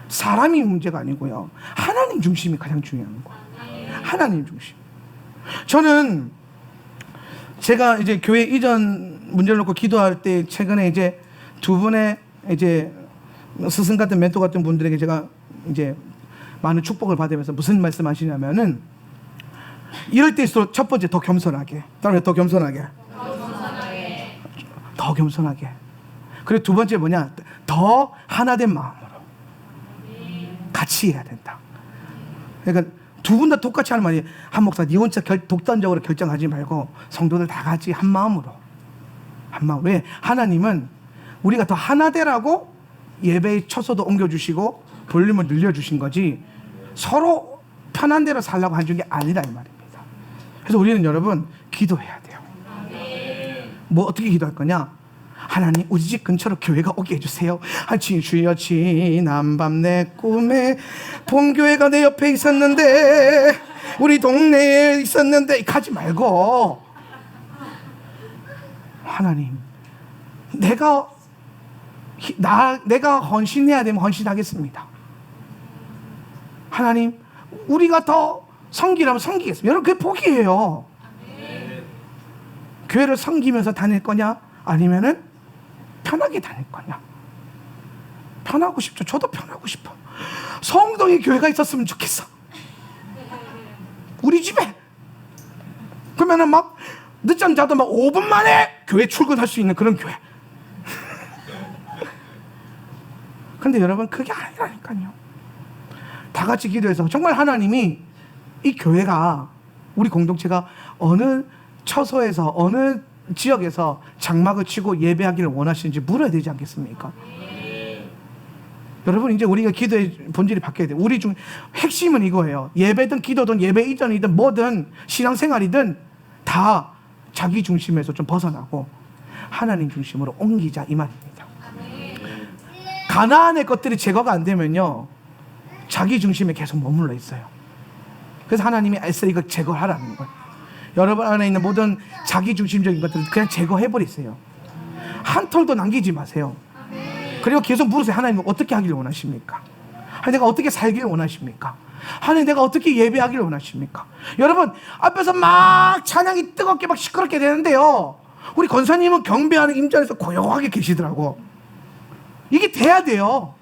A: 사람이 문제가 아니고요 하나님 중심이 가장 중요한 거예요. 하나님 중심. 저는 제가 이제 교회 이전 문제를 놓고 기도할 때 최근에 이제 두 분의 이제 스승 같은 멘토 같은 분들에게 제가 이제 많은 축복을 받으면서 무슨 말씀하시냐면은 이럴 때일수록 첫 번째 더 겸손하게. 다음에 더 겸손하게. 더 겸손하게. 그리고 두 번째 뭐냐? 더 하나된 마음으로 같이 해야 된다. 그러니까 두 분 다 똑같이 하는 말이, 한 목사 니 혼자 독단적으로 결정하지 말고 성도들 다 같이 한 마음으로. 왜? 하나님은 우리가 더 하나 되라고 예배의 처소도 옮겨주시고 볼륨을 늘려주신 거지 서로 편한 대로 살라고 해준 게 아니라 이 말입니다. 그래서 우리는 여러분 기도해야 돼요. 뭐 어떻게 기도할 거냐? 하나님 우리 집 근처로 교회가 오게 해주세요. 주여 지난밤 내 꿈에 본교회가 내 옆에 있었는데 우리 동네에 있었는데 가지 말고, 하나님 내가 헌신해야 되면 헌신하겠습니다. 하나님 우리가 더 섬기라면 섬기겠습니다. 여러분 그게 복이에요. 교회를 섬기면서 다닐 거냐 아니면은 편하게 다닐 거냐? 편하고 싶죠. 저도 편하고 싶어. 성동에 교회가 있었으면 좋겠어. 우리 집에. 그러면은 막 늦잠 자도 막 5분 만에 교회 출근할 수 있는 그런 교회. 근데 여러분 그게 아니라니까요. 다 같이 기도해서 정말 하나님이 이 교회가, 우리 공동체가 어느 처소에서 어느 지역에서 장막을 치고 예배하기를 원하시는지 물어야 되지 않겠습니까? 여러분 이제 우리가 기도의 본질이 바뀌어야 돼요. 우리 중 핵심은 이거예요. 예배든 기도든 예배 이전이든 뭐든 신앙생활이든 다 자기 중심에서 좀 벗어나고 하나님 중심으로 옮기자 이 말입니다. 가나안의 것들이 제거가 안 되면요 자기 중심에 계속 머물러 있어요. 그래서 하나님이 애써 이걸 제거하라는 거예요. 여러분 안에 있는 모든 자기 중심적인 것들을 그냥 제거해버리세요. 한 털도 남기지 마세요. 그리고 계속 물으세요. 하나님 어떻게 하기를 원하십니까? 하나님 내가 어떻게 살기를 원하십니까? 하나님 내가 어떻게 예배하기를 원하십니까? 여러분 앞에서 막 찬양이 뜨겁게 막 시끄럽게 되는데요 우리 권사님은 경배하는 임전에서 고요하게 계시더라고. 이게 돼야 돼요.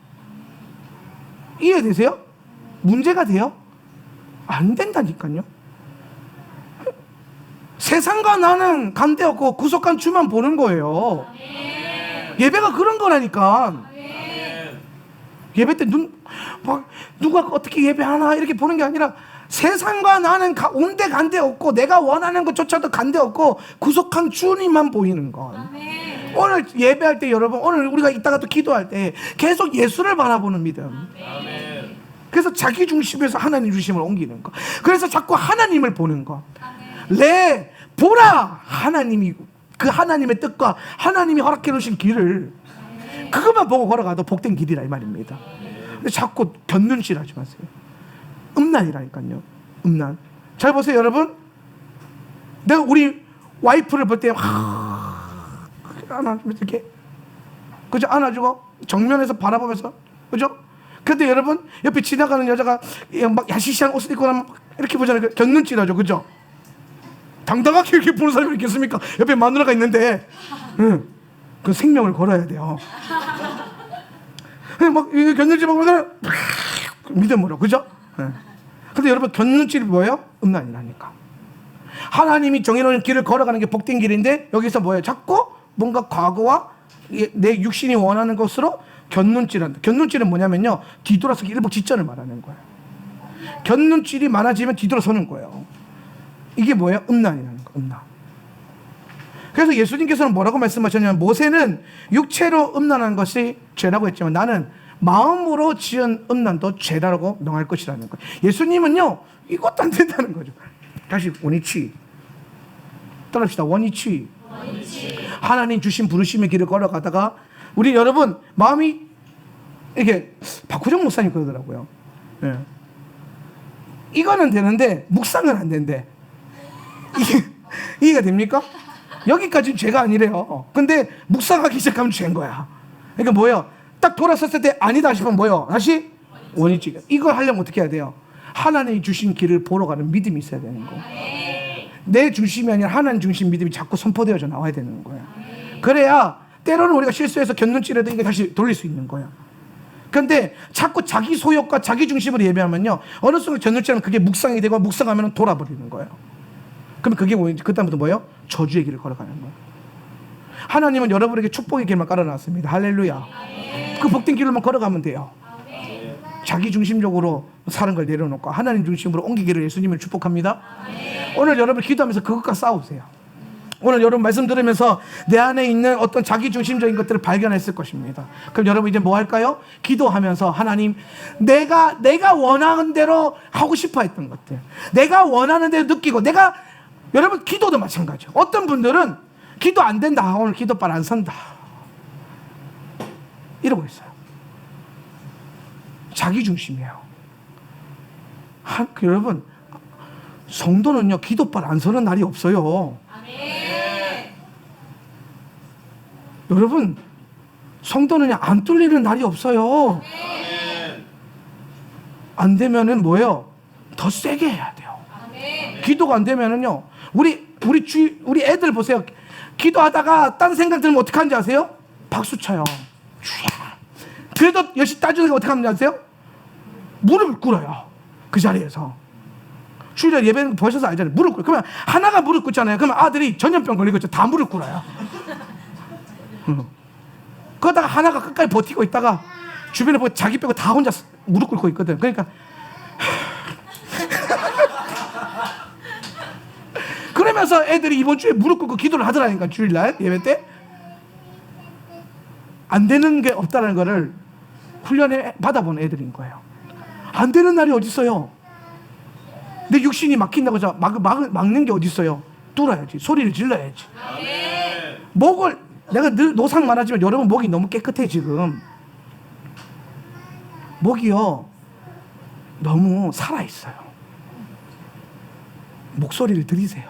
A: 이해되세요? 문제가 돼요? 안 된다니까요. 세상과 나는 간대없고 구속한 주만 보는 거예요. 예배가 그런 거라니까. 예배 때 누가 어떻게 예배하나 이렇게 보는 게 아니라 세상과 나는 온데 간대없고 내가 원하는 것조차도 간대없고 구속한 주님만 보이는 것. 오늘 예배할 때 여러분, 오늘 우리가 이따가 또 기도할 때 계속 예수를 바라보는 믿음. 그래서 자기 중심에서 하나님 중심을 옮기는 거. 그래서 자꾸 하나님을 보는 거. 보라! 하나님이, 그 하나님의 뜻과 하나님이 허락해 놓으신 길을 그것만 보고 걸어가도 복된 길이라 이 말입니다. 근데 자꾸 곁눈질 하지 마세요. 음란이라니까요. 음란. 잘 보세요 여러분. 내가 우리 와이프를 볼 때 안아주면서 이렇게 그죠? 안아주고 정면에서 바라보면서 그죠? 근데 여러분 옆에 지나가는 여자가 막 야시시한 옷을 입고 나면 이렇게 보잖아요. 곁눈질하죠. 그죠? 당당하게 이렇게 보는 사람이 있겠습니까? 옆에 마누라가 있는데 그 생명을 걸어야 돼요. 막 곁눈질하고 그러면 믿음으로 그죠? 근데 여러분 곁눈질이 뭐예요? 음란이라니까. 하나님이 정해놓은 길을 걸어가는 게 복된 길인데 여기서 뭐예요? 자꾸 뭔가 과거와 내 육신이 원하는 것으로 곁눈질한다. 곁눈질은 뭐냐면요 뒤돌아서 일복 직전을 말하는 거예요. 곁눈질이 많아지면 뒤돌아서는 거예요. 이게 뭐예요? 음란이라는 거. 음란. 그래서 예수님께서는 뭐라고 말씀하셨냐면 모세는 육체로 음란한 것이 죄라고 했지만 나는 마음으로 지은 음란도 죄라고 명할 것이라는 거예요. 예수님은요 이것도 안 된다는 거죠. 다시 원위치 따라합시다. 원위치. 하나님 주신 부르심의 길을 걸어가다가 우리 여러분 마음이 이게 박구정 목사님 그러더라고요. 이거는 되는데 묵상은 안 된대. 이해가 됩니까? 여기까지는 죄가 아니래요. 근데 묵상하기 시작하면 죄인 거야. 그러니까 뭐예요? 딱 돌아섰을 때 아니다 싶으면 뭐예요? 다시 원위치. 이걸 하려면 어떻게 해야 돼요? 하나님이 주신 길을 보러 가는 믿음이 있어야 되는 거예요. 내 중심이 아니라 하나님 중심 믿음이 자꾸 선포되어져 나와야 되는 거예요. 그래야 때로는 우리가 실수해서 곁눈질해도 이게 다시 돌릴 수 있는 거예요. 그런데 자꾸 자기 소욕과 자기 중심으로 예배하면요 어느 순간 곁눈질하면 그게 묵상이 되고 묵상하면 돌아버리는 거예요. 그럼 그게 뭐인지 그다음부터 뭐예요? 저주의 길을 걸어가는 거예요. 하나님은 여러분에게 축복의 길만 깔아놨습니다. 할렐루야. 그 복된 길로만 걸어가면 돼요. 자기 중심적으로 사는 걸 내려놓고 하나님 중심으로 옮기기를 예수님을 축복합니다. 오늘 여러분 기도하면서 그것과 싸우세요. 오늘 여러분 말씀 들으면서 내 안에 있는 어떤 자기 중심적인 것들을 발견했을 것입니다. 그럼 여러분 이제 뭐 할까요? 기도하면서 하나님, 내가 원하는 대로 하고 싶어 했던 것들, 내가 원하는 대로 느끼고, 여러분 기도도 마찬가지예요. 어떤 분들은 기도 안 된다, 오늘 기도발 안 선다, 이러고 있어요. 자기 중심이에요. 여러분, 성도는요 기도발 안 서는 날이 없어요. 여러분, 성도는 안 뚫리는 날이 없어요. 안 되면은 뭐예요? 더 세게 해야 돼요. 기도가 안 되면은요, 우리 애들 보세요. 기도하다가 딴 생각 들면 어떻게 하는지 아세요? 박수 쳐요. 그래도 열심히 따지는 게 어떻게 하는지 아세요? 무릎을 꿇어요. 그 자리에서. 주일날 예배는 보셔서 알잖아요. 무릎 꿇어요. 그러면 하나가 무릎 꿇잖아요. 그러면 아들이 전염병 걸리고 다 무릎 꿇어요. 그러다가 하나가 끝까지 버티고 있다가 주변에 보고 자기 빼고 다 혼자 무릎 꿇고 있거든. 그러니까 그러면서 애들이 이번 주에 무릎 꿇고 기도를 하더라니까. 주일날 예배 때 안 되는 게 없다는 거를 훈련에 받아본 애들인 거예요. 안 되는 날이 어디 있어요? 내 육신이 막힌다고 해서 막는 게 어디 있어요? 뚫어야지. 소리를 질러야지. 목을, 내가 늘 노상 말하지만 여러분 목이 너무 깨끗해. 지금 목이요 너무 살아있어요. 목소리를 들이세요.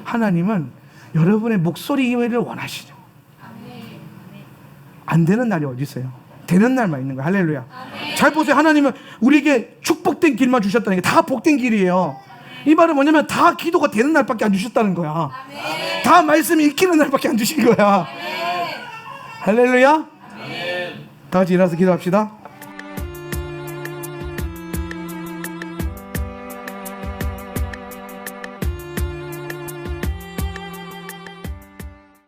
A: 하나님은 여러분의 목소리를 원하시죠. 안 되는 날이 어디 있어요? 되는 날만 있는 거예요. 할렐루야. 잘 보세요. 하나님은 우리에게 축복된 길만 주셨다는 게 다 복된 길이에요. 이 말은 뭐냐면 다 기도가 되는 날밖에 안 주셨다는 거야. 다 말씀이 읽히는 날밖에 안 주신 거야. 할렐루야. 다 같이 일어나서 기도합시다.